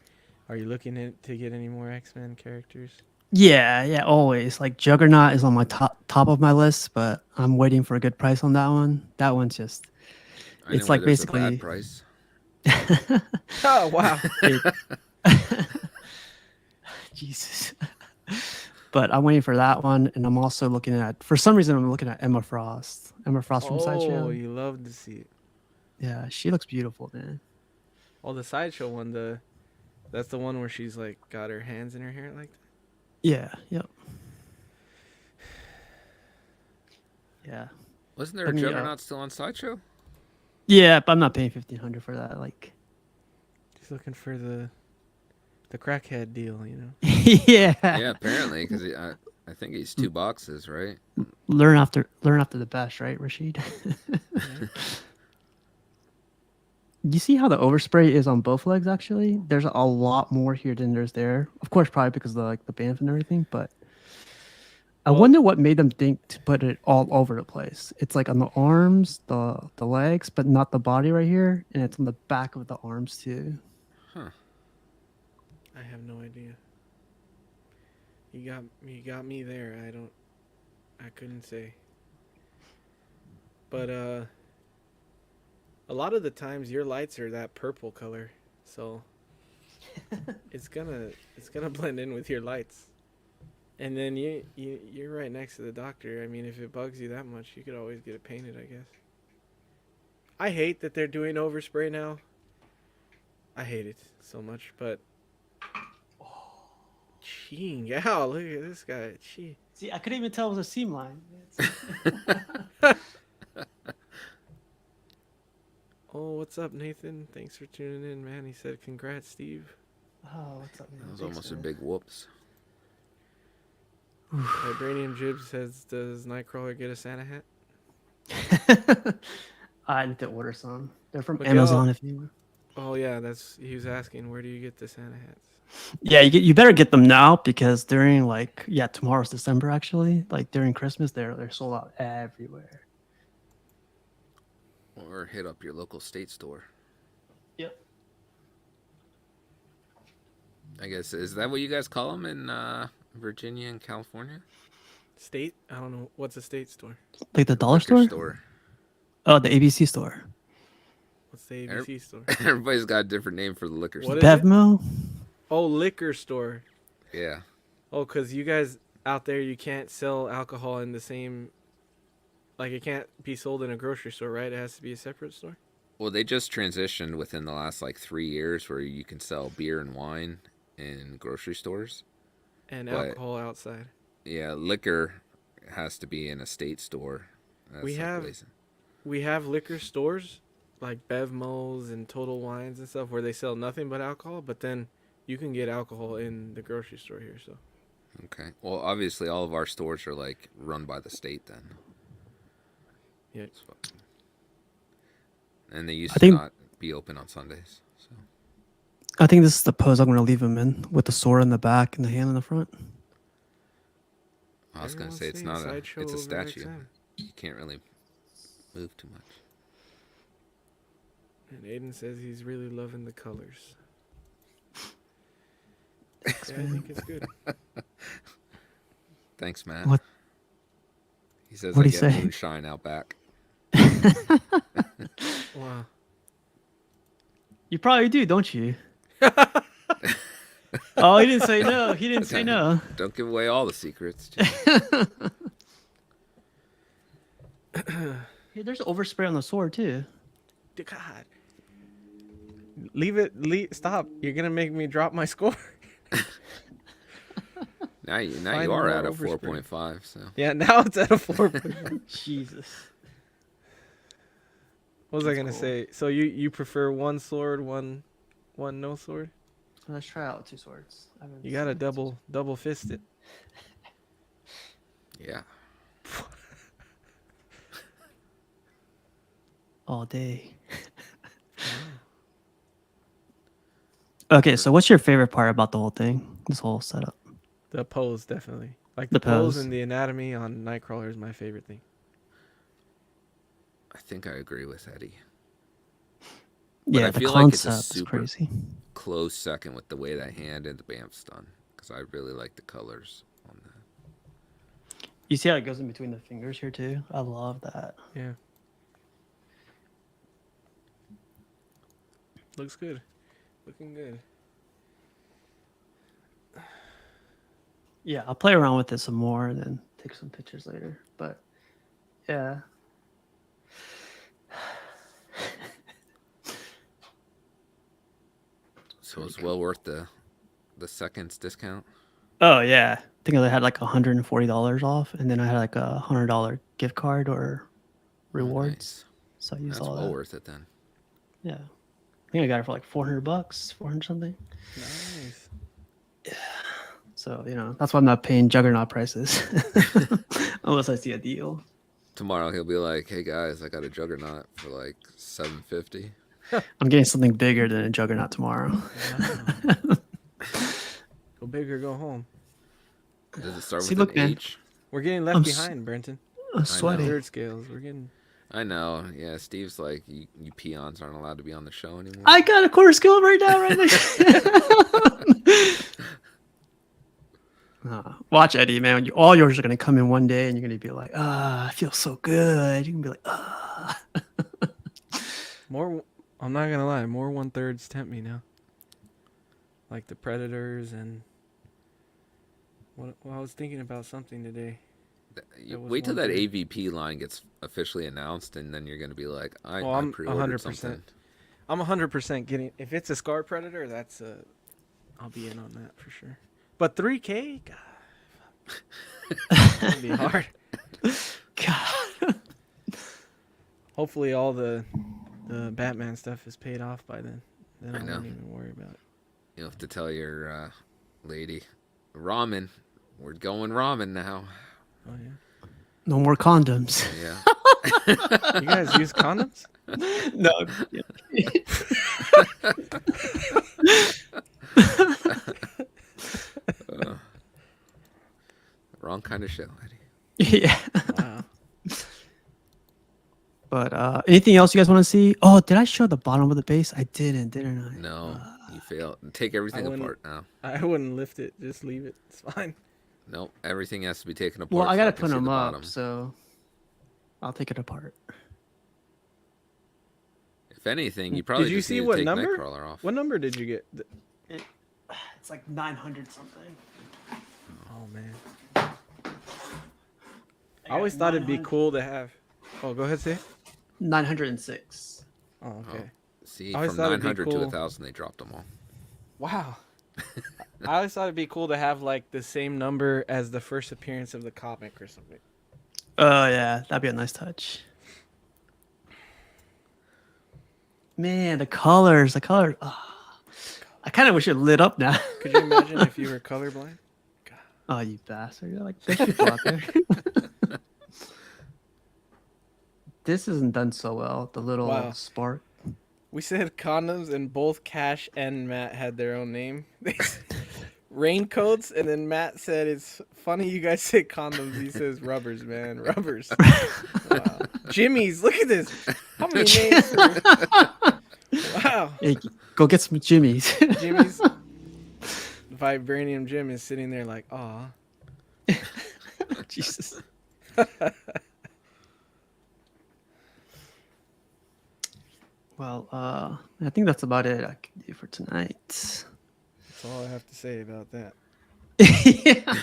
are you looking to get any more X-Men characters? Yeah, always. Like Juggernaut is on my top of my list, but I'm waiting for a good price on that one. That one's just it's like basically a bad price. Oh wow. Jesus. But I'm waiting for that one, and I'm also looking at, for some reason, I'm looking at Emma Frost. Emma Frost from Sideshow. Oh, you love to see it. Yeah, she looks beautiful, man. Oh, the Sideshow one, that's the one where she's like got her hands in her hair like that? Yeah, yep. Yeah. Wasn't there a Juggernaut still on Sideshow? Yeah, but I'm not paying $1,500 for that. Like, she's looking for the crackhead deal, you know? Yeah. Yeah, apparently, because I think he's 2 boxes, right? Learn after the best, right, Rashid? You see how the overspray is on both legs? Actually, there's a lot more here than there's there. Of course, probably because of the Banff and everything. But I wonder what made them think to put it all over the place. It's like on the arms, the legs, but not the body right here, and it's on the back of the arms too. Huh. I have no idea. You got me there. I couldn't say. But a lot of the times your lights are that purple color, so it's gonna blend in with your lights. And then you're right next to the doctor. I mean, if it bugs you that much, you could always get it painted, I guess. I hate that they're doing overspray now. I hate it so much, but cheeing out. Look at this guy. Gee. See, I couldn't even tell it was a seam line. Oh, what's up, Nathan? Thanks for tuning in, man. He said, "Congrats, Steve." Oh, what's up, man? That was Thanks, almost a man. big whoops. Vibranium Jib says, "Does Nightcrawler get a Santa hat?" I need to order some. They're from Okay, Amazon if you want. Oh yeah, he was asking, where do you get the Santa hats? Yeah, you better get them now because during tomorrow's December actually. Like during Christmas they're sold out everywhere. Or hit up your local state store. Yep. I guess, is that what you guys call them in Virginia and California? State? I don't know. What's a state store? Like the dollar Liquor store? Oh, the ABC store. What's the ABC store? Everybody's got a different name for the liquor What store. is it? Bevmo? Oh, liquor store. Yeah. Oh, because you guys out there, you can't sell alcohol in the same... Like, it can't be sold in a grocery store, right? It has to be a separate store? Well, they just transitioned within the last 3 years where you can sell beer and wine in grocery stores. And But- alcohol outside. Yeah, liquor has to be in a state store. That's We have- lazy. We have liquor stores, like Bevmo's and Total Wines and stuff, where they sell nothing but alcohol, but then you can get alcohol in the grocery store here, so... Okay. Well, obviously, all of our stores are run by the state then. Yeah. And they used I to think- not be open on Sundays. So I think this is the pose I'm gonna leave him in with the sword in the back and the hand in the front. I was going to Everyone's say it's saying not Sideshow it's a over statue. XM. You can't really move too much. And Aiden says he's really loving the colors. Thanks, Yeah, I man. think it's good. Thanks, Matt. What- He says what'd I he get say? moonshine out back. Wow. You probably do, don't you? Oh, he didn't say no. He didn't say no. Don't give away all the secrets. Hey, there's overspray on the sword too. God. Leave it. Stop. You're going to make me drop my score. Now you Find are more at a overspray. 4.5. So Yeah, now it's at a 4. Jesus. What was I That's going to cool. say? So you prefer one sword, one no sword? Let's try out two swords. I haven't You got to seen two double fist it. yeah. all day. Okay, so what's your favorite part about the whole thing? This whole setup. The pose, definitely. Like The the pose pose. and the anatomy on Nightcrawler is my favorite thing. I think I agree with Eddie. But Yeah, I the feel like it's a concept is super- crazy. Close second with the way that hand and the BAMF's done. Because I really like the colors on that. You see how it goes in between the fingers here too? I love that. Yeah. Looks good. Looking good. Yeah, I'll play around with it some more and then take some pictures later. But yeah. So it's well worth the seconds discount. Oh yeah. I think I had like $140 off, and then I had like $100 gift card or rewards. Nice. So I used That's all well that. worth it then. Yeah. I think I got it for like $400, 400 something. Nice. So, that's why I'm not paying juggernaut prices. Unless I see a deal. Tomorrow he'll be like, "Hey guys, I got a juggernaut for like $750." I'm getting something bigger than a juggernaut tomorrow. Wow. Go big or go home. Does it start See, with look, an man. H? We're getting left I'm behind, Brenton. I'm sweating. Third scales. We're getting. I know. Yeah, Steve's like, you peons aren't allowed to be on the show anymore. I got a quarter skill right now, right now. Watch, Eddie, man. All yours are going to come in one day and you're going to be like, I feel so good. You can be like, More. I'm not gonna lie. More 1/3s tempt me now. Like the Predators and Well, I was thinking about something today. You That was wait till that 1/3. AVP line gets officially announced, and then you're gonna be like, Well, I I'm pre-ordered 100%. something. I'm 100% getting. If it's a Scar Predator, that's a. I'll be in on that for sure. But 3K, God, that'd be hard. God. Hopefully, all the Batman stuff is paid off by then. Then I I know. won't even worry about it. You'll have to tell your lady, ramen. We're going ramen now. Oh yeah. No more condoms. Yeah. You guys use condoms? No. Wrong kind of show, Eddie. Yeah. Wow. But anything else you guys want to see? Oh, did I show the bottom of the base? I didn't I? No, you failed. Take everything wouldn't- apart now. I wouldn't lift it. Just leave it. It's fine. Nope, everything has to be taken apart. Well, I so gotta can put see them the up, bottom. so I'll take it apart. If anything, you probably Did you just see need to what take number? Nightcrawler off. What number did you get? It's like 900 something. Oh man. I always thought it'd be cool to have. Oh, go ahead, say it. 906. Oh, okay. See, I always from thought it'd be 900 to cool. 1,000, they dropped them all. Wow. I always thought it'd be cool to have like the same number as the first appearance of the comic or something. Oh yeah, that'd be a nice touch. Man, the colors. Oh, I kind of wish it lit up now. Could you imagine if you were colorblind? Oh, you bastard! You're like, there's people out there. This isn't done so well. The little Wow. spark. We said condoms, and both Cash and Matt had their own name. Raincoats, and then Matt said, "It's funny you guys say condoms." He says rubbers, man, rubbers. Wow. Jimmy's. Look at this. How many names? Wow. Hey, go get some Jimmys. Jimmy's. Vibranium Jim is sitting there like, aw. Jesus. Well, I think that's about it I can do for tonight. That's all I have to say about that. Yeah.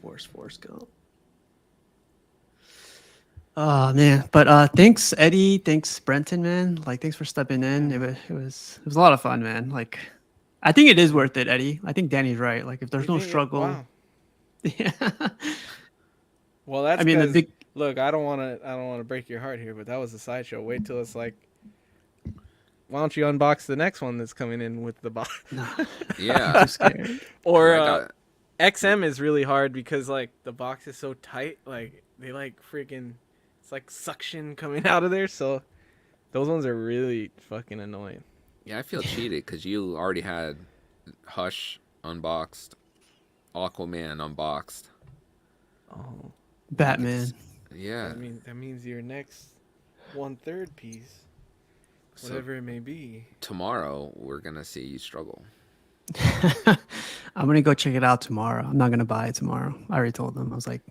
Force go. Oh man, but thanks Eddie, thanks Brenton, man. Like, thanks for stepping in. It was a lot of fun, man. Like, I think it is worth it, Eddie. I think Danny's right. Like, if there's no struggle, Wow. yeah. Well, that's I mean, the 'cause- big. Look, I don't want to break your heart here, but that was a sideshow. Wait till it's like, why don't you unbox the next one that's coming in with the box? Nah, Yeah. I'm too scared. Or I got- XM is really hard because like the box is so tight, like they like freaking, it's like suction coming out of there. So those ones are really fucking annoying. yeah, I feel cheated because you already had Hush unboxed, Aquaman unboxed. Oh, Batman. Yeah. that means your next 1/3 piece, So whatever it may be. tomorrow we're gonna see you struggle. I'm gonna go check it out tomorrow. I'm not gonna buy it tomorrow. I already told them. I was like,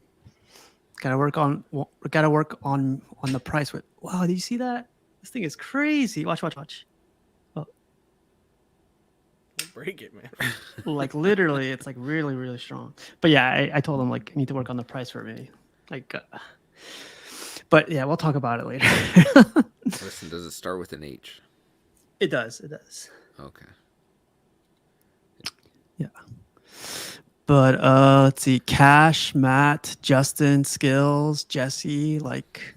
gotta work on the price. With wow, did you see that? This thing is crazy. Watch. Don't break it, man. Like, literally, it's like really, really strong. But yeah, I told them, like, I need to work on the price for me. Like, but yeah, we'll talk about it later. Listen, does it start with an H? It does. Okay. Yeah. But let's see, Cash, Matt, Justin, Skills, Jesse, like,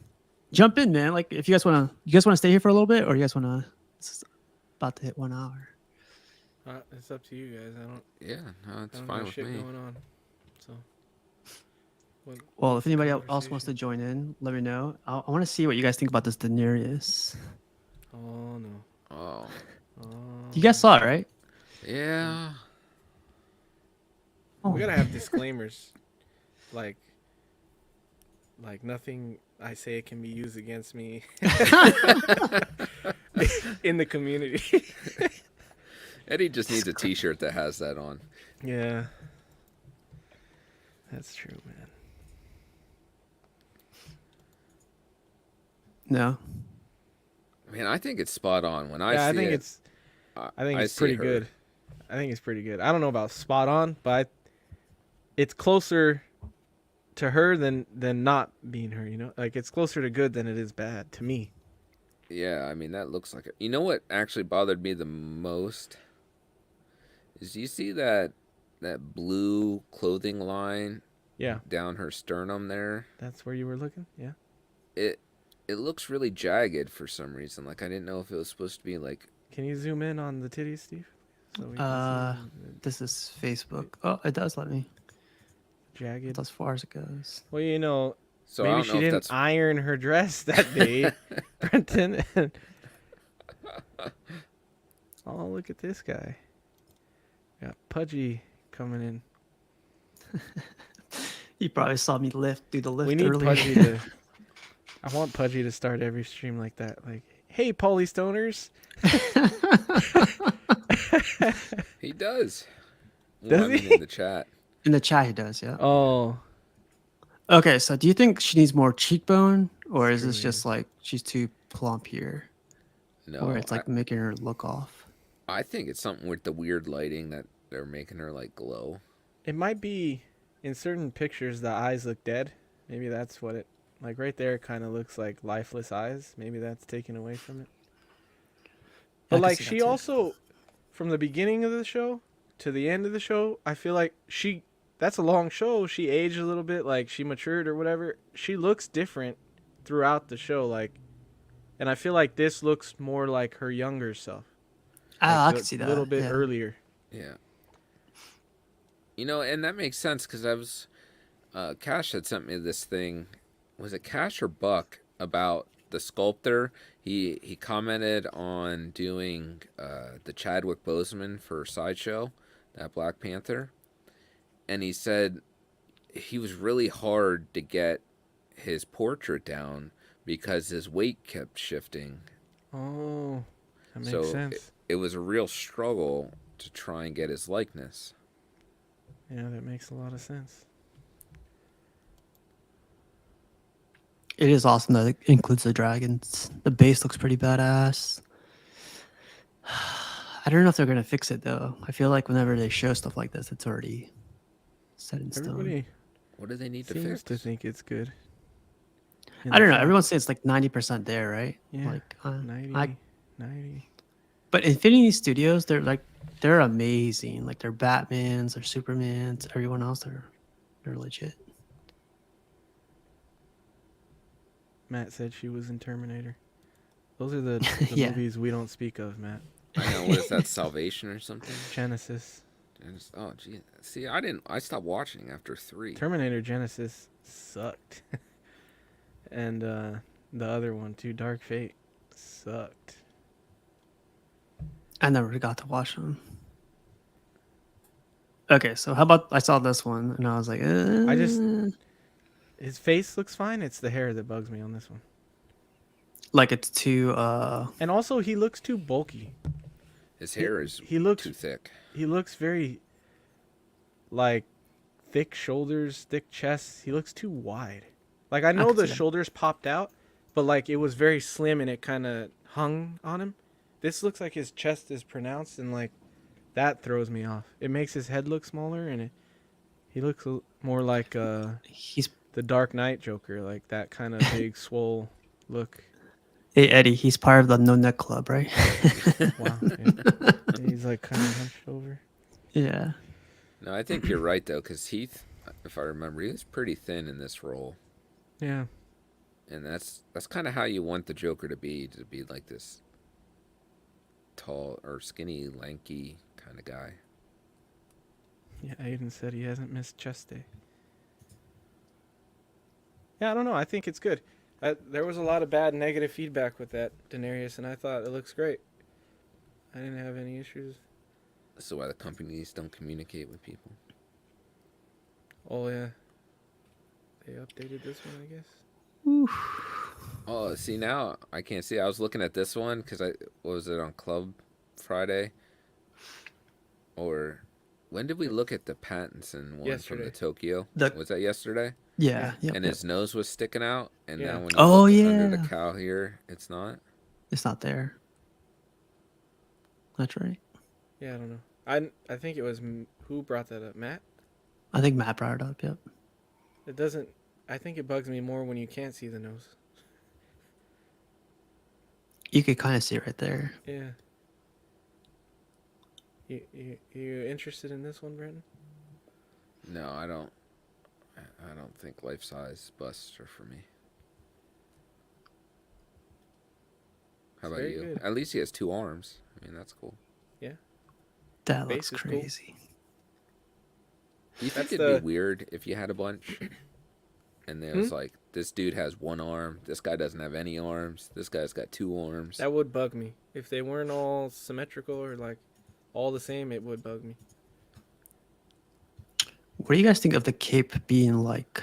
jump in, man. Like, if you guys wanna stay here for a little bit, or you guys wanna? It's about to hit 1 hour. It's up to you guys. I don't. Yeah, no, it's I don't fine got with shit me. going on. So. Well, if anybody else wants to join in, let me know. I want to see what you guys think about this Daenerys. Oh no. Oh, Oh. You guys saw it, right? yeah. We gotta have disclaimers, like nothing I say can be used against me in the community. Eddie just needs a T-shirt that has that on. Yeah, that's true, man. No. Man, I think it's spot on. When I Yeah, see I think it, it's. I think it's see pretty her. good. I think it's pretty good. I don't know about spot on, but it's closer to her than not being her. You know, like it's closer to good than it is bad to me. Yeah, I mean that looks like it. You know what actually bothered me the most is you see that blue clothing line Yeah, down her sternum there. that's where you were looking. Yeah. It it looks really jagged for some reason. Like I didn't know if it was supposed to be like. Can you zoom in on the titties, Steve? So we can Uh, see the this is Facebook. Oh, it does let me. jagged. That's as far as it goes. Well, you know, So I maybe don't she know if didn't that's. iron her dress that day, Brenton. Oh, look at this guy. Got Pudgy coming in. You probably saw me do the lift We need earlier. Pudgy to. I want Pudgy to start every stream like that. Like, hey, Polly Stoners. He does. Does Well, I mean, he? in the chat. In the chat, he does. Yeah. Oh, Okay, so do you think she needs more cheekbone, or is this Truly just is. like she's too plump here, No, or it's like making her look off? I think it's something with the weird lighting that they're making her like glow. it might be in certain pictures the eyes look dead. Maybe that's what it. Like right there, it kind of looks like lifeless eyes. Maybe that's taken away from it. But I can like see that she too. also, from the beginning of the show to the end of the show, I feel like that's a long show. She aged a little bit, like she matured or whatever. She looks different throughout the show, like, and I feel like this looks more like her younger self, Ah, I like can see a that. little bit Yeah. earlier. Yeah. You know, and that makes sense because I was. Cash had sent me this thing. Was it Cash or Buck about the sculptor? He commented on doing the Chadwick Boseman for Sideshow, that Black Panther, and he said he was really hard to get his portrait down because his weight kept shifting. Oh, that makes So sense. it was a real struggle to try and get his likeness. Yeah, that makes a lot of sense. It is awesome that it includes the dragons. The base looks pretty badass. I don't know if they're gonna fix it though. I feel like whenever they show stuff like this, it's already set in stone. Everybody What do they need to seems fix? to think it's good. I don't know. Everyone says it's like 90% there, right? Yeah, Like, 90, 90. but Infinity Studios, they're amazing. Like they're Batmans, they're Supermans, everyone else, they're legit. Matt said she was in Terminator. Those are the Yeah. movies we don't speak of, Matt. I know. What is that? Salvation or something? Genesis. Oh, gee. See, I stopped watching after 3. Terminator Genesis sucked. And the other one too, Dark Fate, sucked. I never got to watch them. Okay, so how about I saw this one and I was like, His face looks fine. It's the hair that bugs me on this one. like it's too And also, he looks too bulky. His hair is He looks too thick. He looks very like thick shoulders, thick chest. He looks too wide. Like I know can the see that. shoulders popped out, but like it was very slim and it kind of hung on him. This looks like his chest is pronounced and like that throws me off. It makes his head look smaller and he looks more like he's the Dark Knight Joker, like that kind of big swole look. Hey Eddie, he's part of the No Neck Club, right? Wow. Yeah. He's like kind of hunched over. Yeah. No, I think you're right though, because Heath, if I remember, he was pretty thin in this role, Yeah. and that's kind of how you want the Joker to be like this tall or skinny, lanky kind of guy. Yeah, Aiden said he hasn't missed chest day. Yeah, I don't know. I think it's good. There was a lot of bad negative feedback with that Daenerys, and I thought it looks great. I didn't have any issues. So why the companies don't communicate with people? Oh, yeah. They updated this one, I guess. Oh, see now I can't see. I was looking at this one because what was it on Club Friday? Or when did we look at the Pattinson one from the Yesterday. Tokyo? The- Was that yesterday? Yeah. Yep, And yep. his nose was sticking out, and Yeah. now when you Oh, look yeah. under the cowl here, it's not. It's not there. That's right. Yeah, I don't know. I think it was who brought that up, Matt. I think Matt brought it up. Yep. It doesn't. I think it bugs me more when you can't see the nose. You could kind of see it right there. Yeah. You interested in this one, Brenton? No, I don't. I don't think life size busts are for me. How about Very you? good. At least he has 2 arms. I mean, that's cool. That Base looks is cool. crazy. Do you think That's it'd be weird if you had a bunch and there was Hmm? like, this dude has 1 arm, this guy doesn't have any arms, this guy's got 2 arms? That would bug me if they weren't all symmetrical or like all the same. It would bug me. What do you guys think of the cape being like?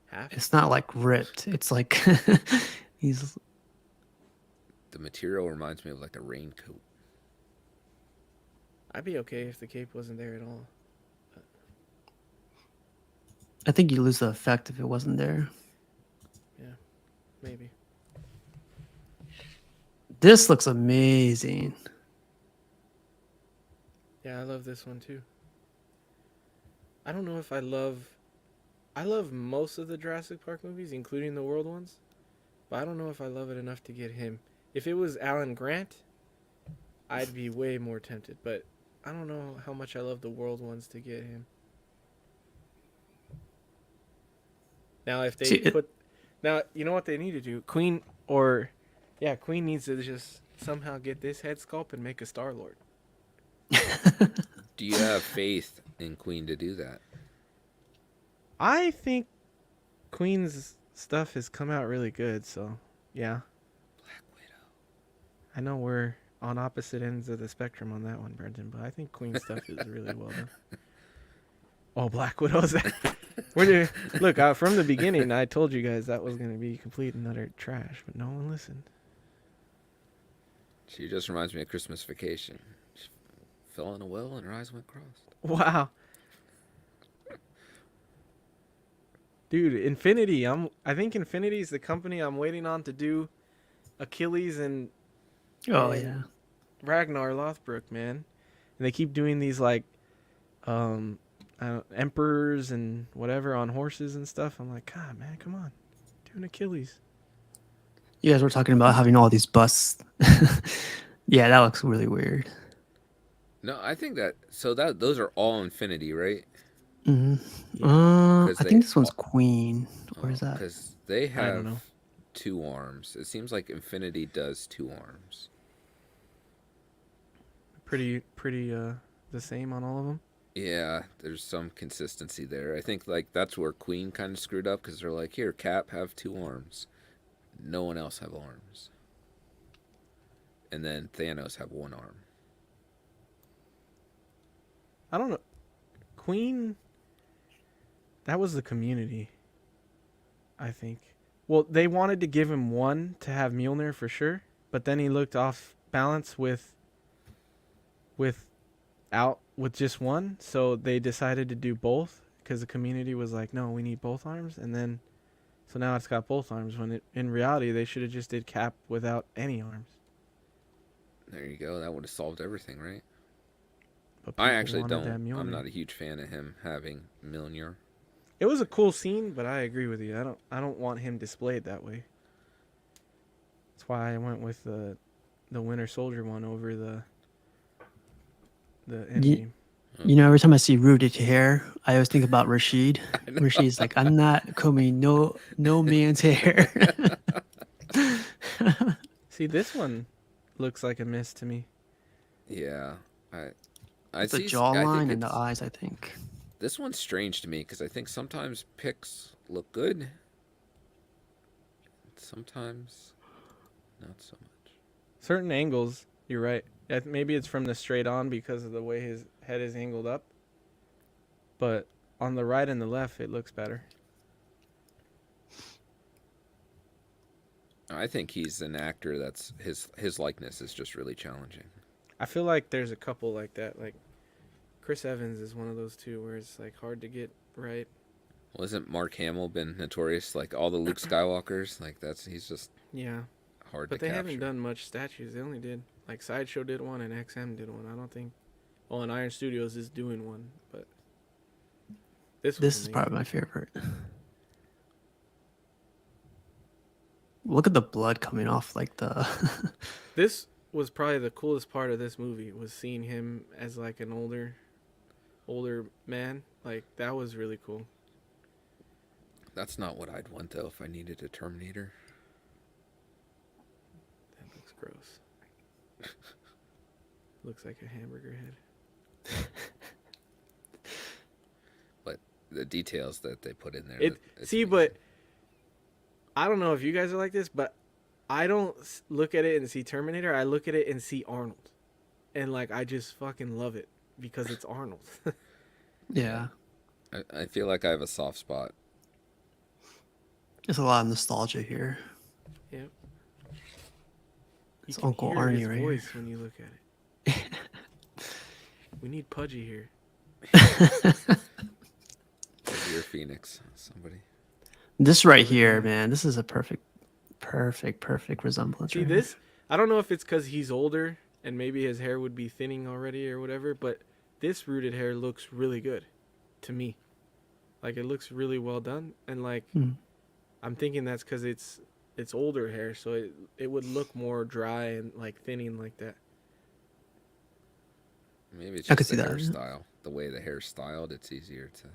Half. It's not like ripped. It's like he's. The material reminds me of like a raincoat. I'd be okay if the cape wasn't there at all. I think you lose the effect if it wasn't there. Maybe. This looks amazing. Yeah, I love this one too. I don't know if I love most of the Jurassic Park movies, including the world ones, but I don't know if I love it enough to get him. If it was Alan Grant, I'd be way more tempted, but I don't know how much I love the world ones to get him. Now, if they now, you know what they need to do? Queen needs to just somehow get this head sculpt and make a Star-Lord. Do you have faith in Queen to do that? I think Queen's stuff has come out really good, so yeah. Black Widow. I know we're on opposite ends of the spectrum on that one, Brendan, but I think Queen's stuff is really well done. Oh, Black Widow's look, from the beginning, I told you guys that was going to be complete and utter trash, but no one listened. She just reminds me of Christmas Vacation. She fell in a well and her eyes went crossed. Wow. Dude, Infinity. I think Infinity is the company I'm waiting on to do Achilles and Oh and yeah. Ragnar Lothbrok, man. And they keep doing these like emperors and whatever on horses and stuff. I'm like, God, man, come on. Do an Achilles. You guys were talking about having all these busts. Yeah, that looks really weird. No, I think those are all Infinity, right? Hmm. Yeah. I think this one's Queen. Or is that? Because they I don't have know. 2 arms. It seems like Infinity does 2 arms. Pretty the same on all of them. Yeah, there's some consistency there. I think like that's where Queen kind of screwed up because they're like, here, Cap, have 2 arms. No one else have arms. And then Thanos have 1 arm. I don't know. Queen, that was the Community, I think. Well, they wanted to give him 1 to have Mjolnir for sure, but then he looked off balance with just 1, so they decided to do both because the Community was like, no, we need both arms, and then so now it's got both arms when in reality they should have just did Cap without any arms. There you go. That would have solved everything, right? But I people actually wanted don't. that Mjolnir. I'm not a huge fan of him having Mjolnir. It was a cool scene, but I agree with you. I don't want him displayed that way. That's why I went with the Winter Soldier one over the Endgame. You know, every time I see rooted hair, I always think about Rashid. Rashid's like, I'm not combing no man's hair. See, this one looks like a miss to me. Yeah, I The see. I jawline think and the eyes, I think. this one's strange to me because I think sometimes pics look good, sometimes not so much. Certain angles, you're right. Maybe it's from the straight on because of the way his head is angled up. But on the right and the left, it looks better. I think he's an actor that's his likeness is just really challenging. I feel like there's a couple like that. Like Chris Evans is one of those too, where it's like hard to get right. Well, isn't Mark Hamill been notorious? Like all the Luke Skywalkers, like he's just Yeah, hard but to they capture. haven't done much statues. They only did like Sideshow did one and XM did one. I don't think Well, and Iron Studios is doing one, but this was This is amazing. probably my favorite. Look at the blood coming off like the. This was probably the coolest part of this movie was seeing him as like an older man. Like that was really cool. That's not what I'd want though if I needed a Terminator. That looks gross. Looks like a hamburger head. But the details that they put in there. It it's see, amazing. but I don't know if you guys are like this, but I don't look at it and see Terminator. I look at it and see Arnold, and like I just fucking love it because it's Arnold. Yeah, I feel like I have a soft spot. there's a lot of nostalgia here. Yep. It's You can Uncle hear Arnie his right voice when you look at it. We need Pudgy here. Dear Phoenix, somebody. This right here, man. This is a perfect resemblance. See right this? I don't know if it's because he's older and maybe his hair would be thinning already or whatever, but this rooted hair looks really good to me. Like it looks really well done, and like Hmm. I'm thinking that's because it's older hair, so it would look more dry and like thinning like that. Maybe it's I could just see the that, yeah. hairstyle. The way the hair's styled, it's easier to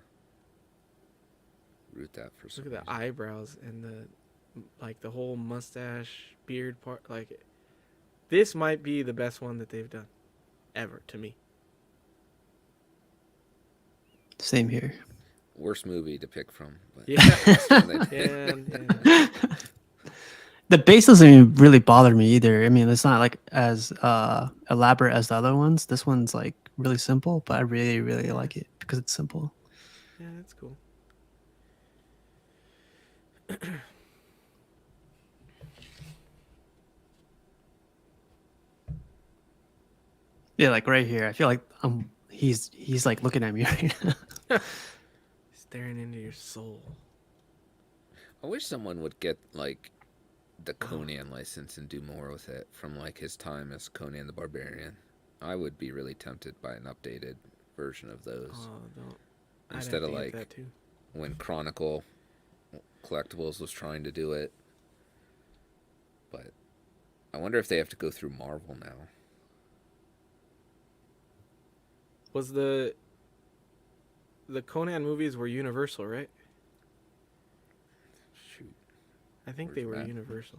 root that for some Look at the reason. eyebrows and the whole mustache beard part. Like this might be the best one that they've done ever to me. Same here. Worst movie to pick from. But Yeah. best one they did. Yeah. The base doesn't even really bother me either. I mean, it's not like as elaborate as the other ones. This one's like really simple, but I really Yeah. like it because it's simple. Yeah, that's cool. Yeah, like right here. I feel like he's like looking at me right now. Staring into your soul. I wish someone would get like the Conan license and do more with it from like his time as Conan the Barbarian. I would be really tempted by an updated version of those Oh, don't. I'd instead have of to get like that too. when Chronicle Collectibles was trying to do it. But I wonder if they have to go through Marvel now. Was the Conan movies were Universal, right? Shoot. I think Where's they were that? Universal.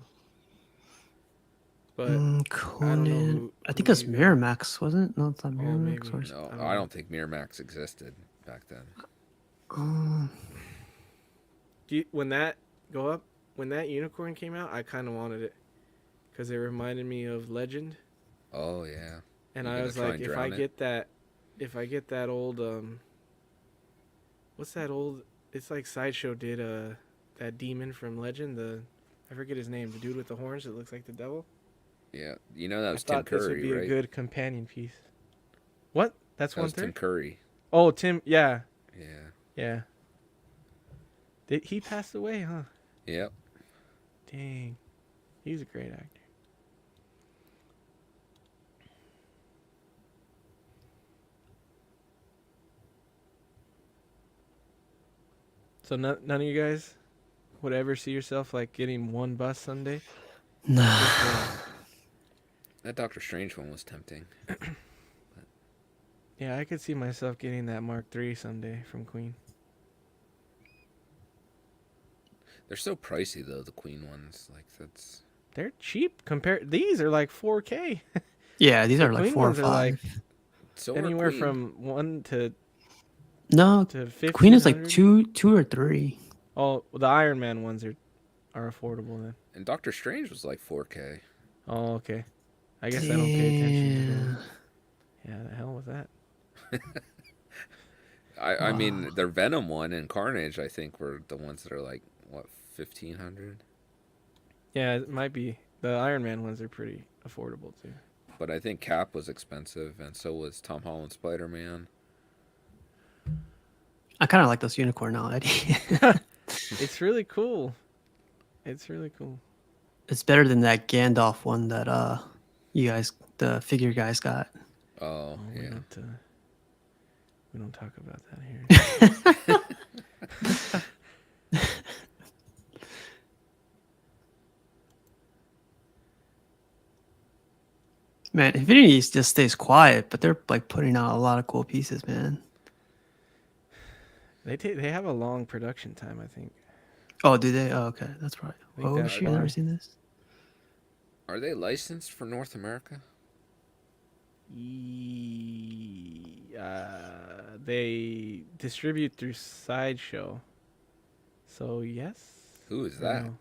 But Conan. I who think it's made that. Miramax, wasn't it? No, it's not Oh, Miramax. maybe. No, I don't I know. don't think Miramax existed back then. When that unicorn came out, I kind of wanted it because it reminded me of Legend, Oh yeah. and You I gonna was try like, and if I drown it? get that old what's that old? It's like Sideshow did that demon from Legend. I forget his name. The dude with the horns that looks like the devil. Yeah, you know that was I Tim thought this would Curry, be a right? good companion piece. What? That's That was Tim 1/3. Curry. Oh, Tim. Yeah, Yeah. yeah. Did he pass away? Huh? Yep. Dang, he's a great actor. So none of you guys would ever see yourself like getting one bus someday? Nah. Just one. That Doctor Strange one was tempting. Yeah, I could see myself getting that Mark III someday from Queen. They're so pricey though, the Queen ones. Like that's They're cheap compared. These are like 4K. Yeah, these The are like Queen 4 or ones are like 5. so are anywhere Queen. from 1 to No, 1500. Queen is like two or 3. Oh, the Iron Man ones are affordable then. And Doctor Strange was like 4K. Oh, okay. I guess I don't pay attention to Damn. those. Yeah, the hell was that? I mean, their Venom one and Carnage, I think, were the ones that are like what 1,500. Yeah, it might be. The Iron Man ones are pretty affordable too. But I think Cap was expensive, and so was Tom Holland's Spider Man. I kind of like this unicorn now, Eddie. It's really cool. It's really cool. It's better than that Gandalf one that you guys, the figure guys got. Oh, We yeah. don't talk about that here. Man, Infinity just stays quiet, but they're like putting out a lot of cool pieces, man. They have a long production time, I think. Oh, do they? Oh, okay, that's right. I think Oh that's shit, I've never why. seen this. Are they licensed for North America? They distribute through Sideshow. So yes. Who is Or that? no?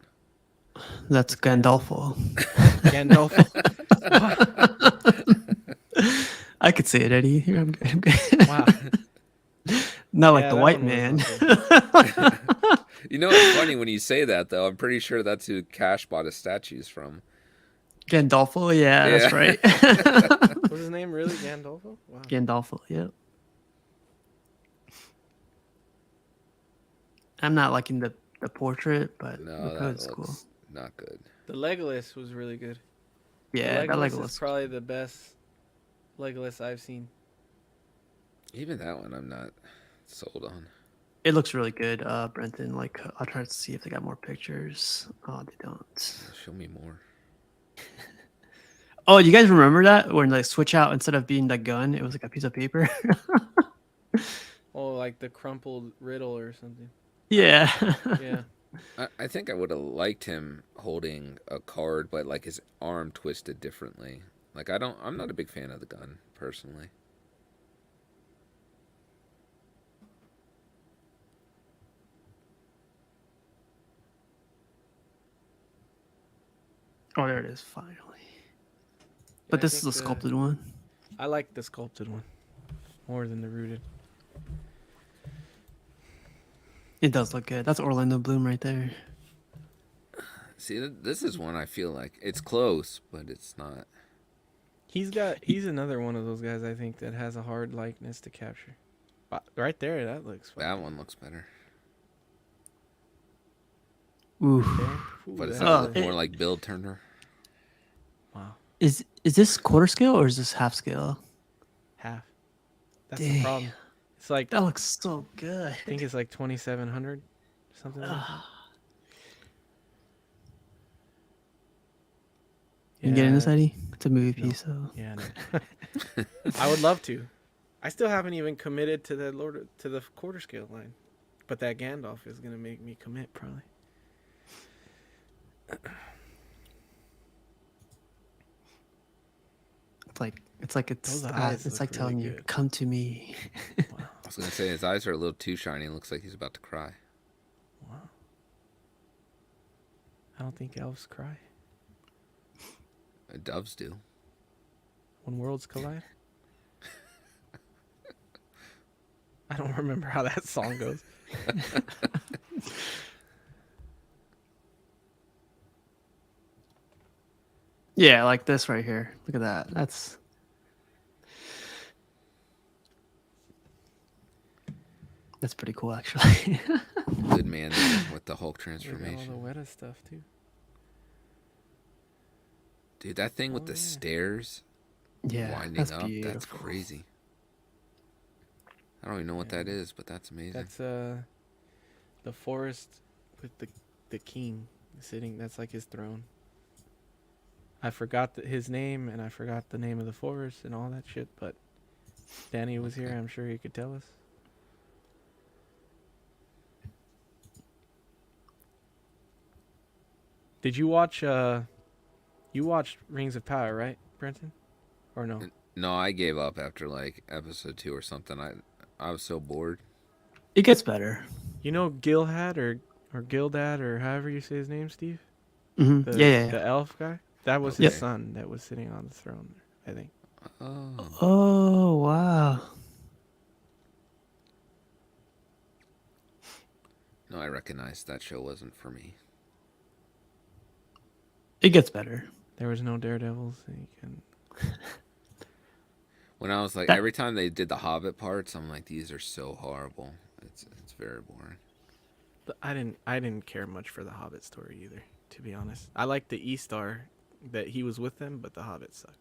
That's This guy has Gandolfo. Gandalf. I could say it, Eddie. Here, I'm good. I'm good. Wow. Not like Yeah, the that white one was man. not good. You know, it's funny when you say that, though. I'm pretty sure that's who Cash bought his statues from. Gandolfo, yeah, Yeah. that's right. Was his name really Gandolfo? Wow. Gandolfo, yeah. I'm not liking the portrait, but No, the that code's looks cool. not good. The Legolas was really good. Yeah, the that Legolas Legolas. is probably the best Legolas I've seen. Even that one, I'm not sold on. It looks really good, Brenton. Like, I'll try to see if they got more pictures. Oh, they don't. Show me more. Oh, you guys remember that when like switch out instead of being the gun, it was like a piece of paper? Oh, like the crumpled riddle or something. Yeah. Yeah. I think I would have liked him holding a card, but like his arm twisted differently. Like I'm not a big fan of the gun personally. Oh, there it is, finally. Yeah, But I this is think a sculpted one. I like the sculpted one more than the rooted. It does look good. That's Orlando Bloom right there. See, this is one I feel like it's close, but it's not. He's another one of those guys I think that has a hard likeness to capture. Right there, that looks fun. That one looks better. Ooh. But it's That's more like Bill Turner. wow. Is this quarter scale or is this half scale? Half. That's Dang. the problem. It's like That looks so good. I think it's like 2,700, something like that. You getting this, Yeah, Eddie? It's a movie No. piece, so Yeah, no. I would love to. I still haven't even committed to the quarter scale line, but that Gandalf is gonna make me commit probably. it's like Those eyes it's look like telling really you, good. come to me. Wow, I was gonna say his eyes are a little too shiny. It looks like he's about to cry. wow. I don't think elves cry Doves do. when worlds collide. I don't remember how that song goes. Yeah, like this right here. Look at that. That's pretty cool, actually. Good man there with the Hulk We got all the transformation. Weta stuff too. Dude, that thing with Oh, the yeah. stairs Yeah, winding that's up, beautiful. that's crazy. I don't even know what that is, but that's amazing. That's the forest with the king sitting. That's like his throne. I forgot his name and I forgot the name of the forest and all that shit. But Danny was here. I'm sure he could tell us. Did you watch? You watched Rings of Power, right, Brenton? Or no? No, I gave up after like episode 2 or something. I was so bored. It gets better. You know Gilhad or Gildad or however you say his name, Steve? Hmm. Yeah. The elf guy? That was Okay. his son that was sitting on the throne, I think. Oh. Oh, wow. No, I recognized that show wasn't for me. It gets better. There was no daredevils. And you can... When I was like, That- every time they did the Hobbit parts, I'm like, these are so horrible. It's very boring. I didn't care much for the Hobbit story either, to be honest. I liked the E-Star that he was with them, but the Hobbit sucked.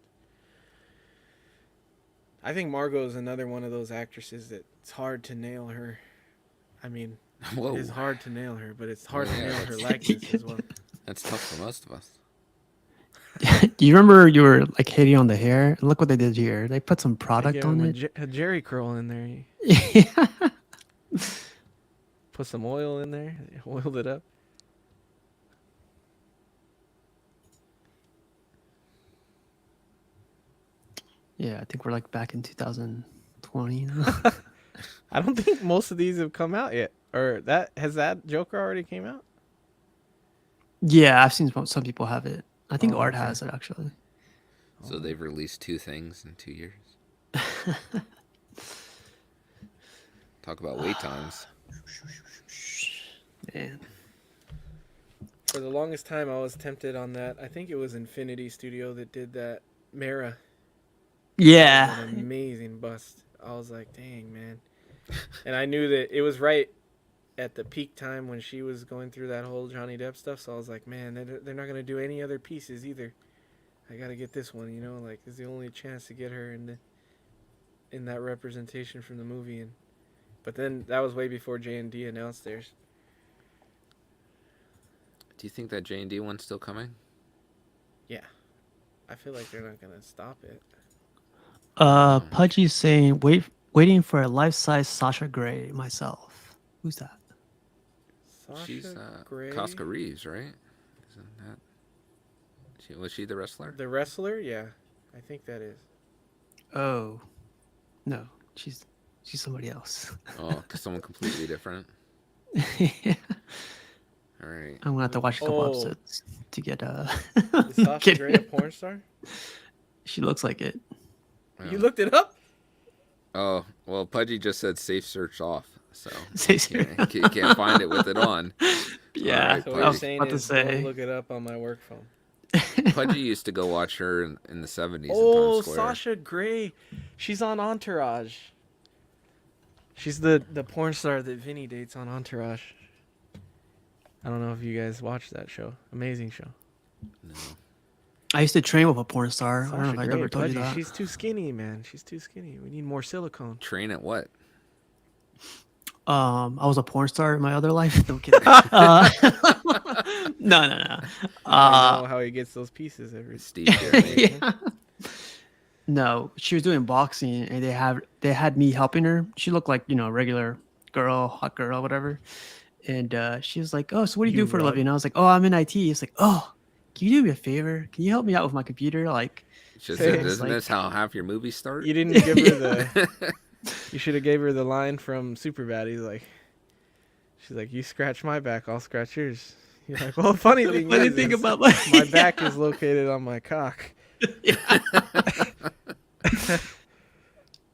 I think Margot is another one of those actresses that it's hard to nail her. I mean, Whoa. it's hard to nail her, but it's hard to Yeah, nail her that's- likeness as well. That's tough for most of us. Do you remember you were like hating on the hair? Look what they did here. They put some They product gave on him it. a Jerry curl in there. Yeah. Put some oil in there. Oiled it up. Yeah, I think we're like back in 2020 now. I don't think most of these have come out yet. Or that Joker already came out? Yeah, I've seen some people have it. I think Oh, Art okay. has it actually. So they've released 2 things in 2 years. Talk about wait times. Man. For the longest time, I was tempted on that. I think it was Infinity Studio that did that. Mara. Yeah. An amazing bust. I was like, dang, man. And I knew that it was right at the peak time when she was going through that whole Johnny Depp stuff. So I was like, man, they're not going to do any other pieces either. I got to get this one, you know? Like, it's the only chance to get her in that representation from the movie. But then that was way before J&D announced theirs. Do you think that J&D one's still coming? Yeah. I feel like they're not going to stop it. Pudgy's saying waiting for a life-size Sasha Grey myself. Who's that? She's Grey. Casca Reeves, right? Isn't that? Was she the wrestler? The wrestler? Yeah. I think that is. Oh. No, she's somebody else. Oh, someone completely different. Yeah. All right. I'm gonna have to watch a couple Oh. episodes to get Is Sasha get Grey a it. porn star? She looks like it. You looked it up? Oh, well, Pudgy just said safe search off, so Safe you can't find it with it on. Yeah, Alright, So I what was you're saying about to is say. don't look it up on my work phone. Pudgy used to go watch her in the 70s in Oh, Times Square. Sasha Grey. She's on Entourage. She's the porn star that Vinny dates on Entourage. I don't know if you guys watched that show. Amazing show. No. I used to train with a porn star. I don't know Sasha if I Grey, ever told you Pudgy, that. she's too skinny, man. She's too skinny. We need more silicone. Train at what? I was a porn star in my other life. No kidding. No. I know how he gets those pieces every. Steve Jeremy. Yeah. No, she was doing boxing, and they had me helping her. She looked like a regular girl, hot girl, whatever. And she was like, "Oh, so what do you do for a what? living?" And I was like, "Oh, I'm in IT." It's like, "Oh, can you do me a favor? Can you help me out with my computer?" Like, She Hey, said, it's isn't like- this how half your movies start? You didn't give her the. You should have gave her the line from Superbad. She's like, "You scratch my back, I'll scratch yours." You're like, "Well, funny thing funny is, thing is about my back is located on my cock."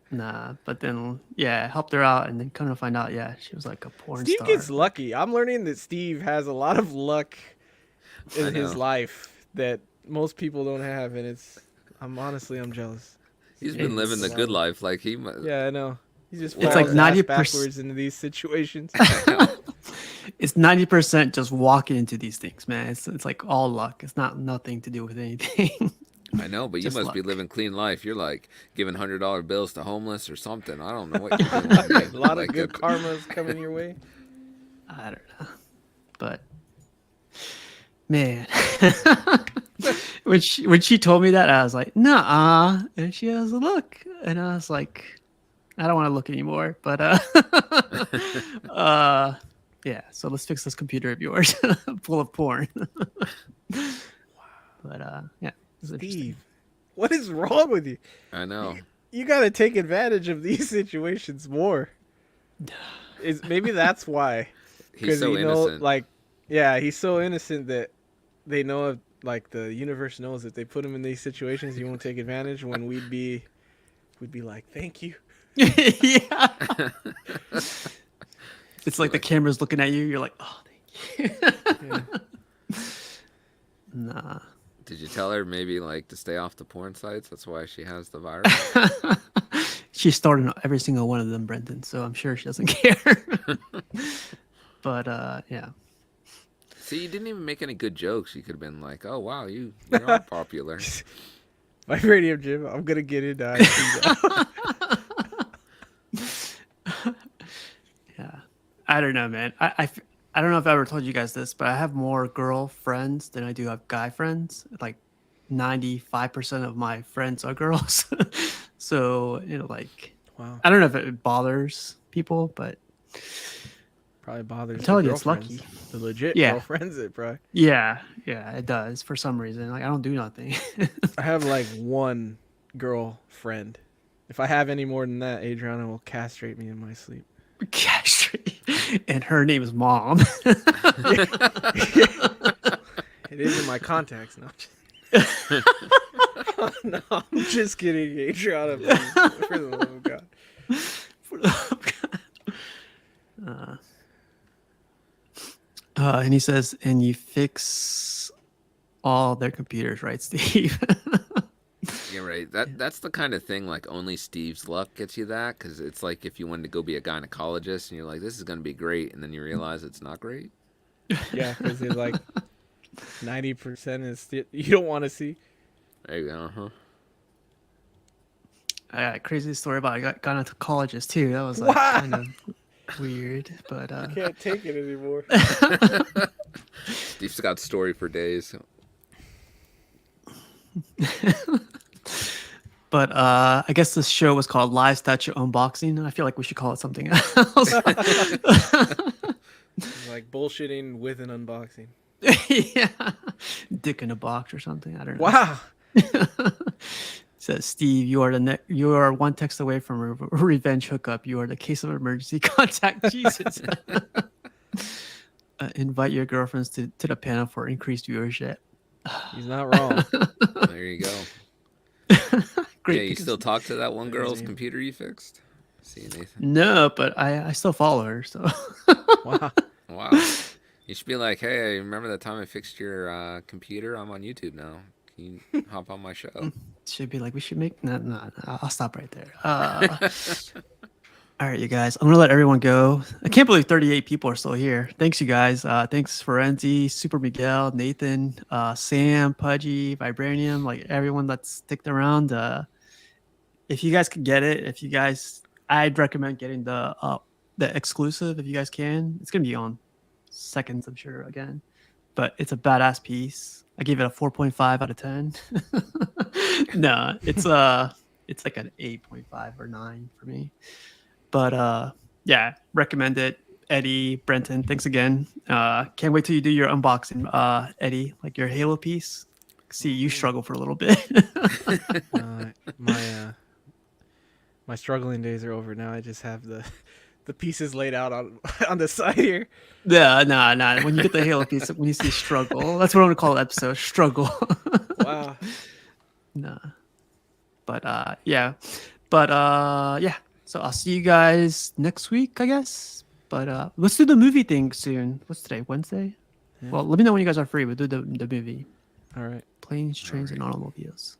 Nah, but then I helped her out, and then come to find out, she was like a porn Steve star. gets lucky. I'm learning that Steve has a lot of luck I in his know. life that most people don't have, and I'm jealous. He's been living the good life. Like he. Yeah, I know. He just It's falls like ass 90% backwards into these situations. It's 90% just walking into these things, man. It's like all luck. It's nothing to do with anything. I know, but you Just must be luck. living clean life. You're like giving $100 bills to homeless or something. I don't know what you're doing. A lot Like of good a- karma's coming your way. I don't know, but man, when she told me that, I was like, nah, and she has a look, and I was like, I don't want to look anymore, but yeah. So let's fix this computer of yours, full of porn. But yeah, it's interesting. Steve, what is wrong with you? I know. You got to take advantage of these situations more. Maybe that's why. He's so you know, innocent. like, yeah, he's so innocent that they know, like, the universe knows that they put him in these situations, he won't take advantage. When we'd be like, thank you. Yeah. It's like the camera's looking at you. You're like, oh, thank you. Yeah. Nah. Did you tell her maybe like to stay off the porn sites? That's why she has the virus. She started on every single one of them, Brendan. So I'm sure she doesn't care. But yeah. See, you didn't even make any good jokes. You could have been like, "Oh wow, you are popular." My radio, Jim, I'm gonna get into IT now. I don't know, man. I don't know if I ever told you guys this, but I have more girl friends than I do have guy friends. Like 95% of my friends are girls. So, like, Wow. I don't know if it bothers people, but Probably I'm bothers the telling you, it's girlfriends. lucky. The legit Yeah. girlfriends, it probably. Yeah. Yeah, it does for some reason. Like, I don't do nothing. I have like one girl friend. If I have any more than that, Adriana will castrate me in my sleep. Castrate. And her name is Mom. It is in my contacts now. No, I'm just kidding, Adriana. Please, for the love of God. For the love of God. And he says, and you fix all their computers, right, Steve? Yeah, right. That's the kind of thing like only Steve's luck gets you that, because it's like if you wanted to go be a gynecologist and you're like, this is going to be great, and then you realize it's not great. Yeah, because it's like 90% is you don't want to see. There you go. Huh. I got a crazy story about gynecologist too. That was like Wow. kind of weird, but I can't take it anymore. Steve's got story for days. But I guess this show was called Live Statue Unboxing. I feel like we should call it something else. Like bullshitting with an unboxing. Yeah, dick in a box or something. I don't know. Wow. Says Steve, you are one text away from a revenge hookup. You are the case of emergency contact. Jesus. Invite your girlfriends to the panel for increased viewership. He's not wrong. There you go. Great. Yeah, you still talk to that one girl's Amazing. computer you fixed? See you, Nathan. No, but I still follow her. So. Wow. Wow. You should be like, hey, remember that time I fixed your computer? I'm on YouTube now. Can you hop on my show? Should be like, we should make no, I'll stop right there. All right, you guys, I'm gonna let everyone go. I can't believe 38 people are still here. Thanks, you guys. Thanks Ferenzi, Super Miguel, Nathan, Sam, Pudgy, Vibranium, like everyone that's sticked around. If you guys could get it, I'd recommend getting the exclusive if you guys can. It's gonna be on Seconds, I'm sure, again, but it's a badass piece. I gave it a 4.5 out of 10. No, it's like an 8.5 or 9 for me. But yeah, recommend it. Eddie, Brenton, thanks again. Can't wait till you do your unboxing, Eddie, like your Halo piece. See you struggle for a little bit. My struggling days are over now. I just have the pieces laid out on the side here. Yeah, nah. When you get the Halo piece, when you see struggle, that's what I'm gonna call the episode. Struggle. Wow. Nah. But yeah. Yeah. So I'll see you guys next week, I guess. But let's do the movie thing soon. What's today? Wednesday? Yeah. Well, let me know when you guys are free. We'll do the movie. All right. Planes, trains, and automobiles.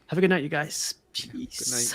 Have a good night, you guys. Peace. Good night.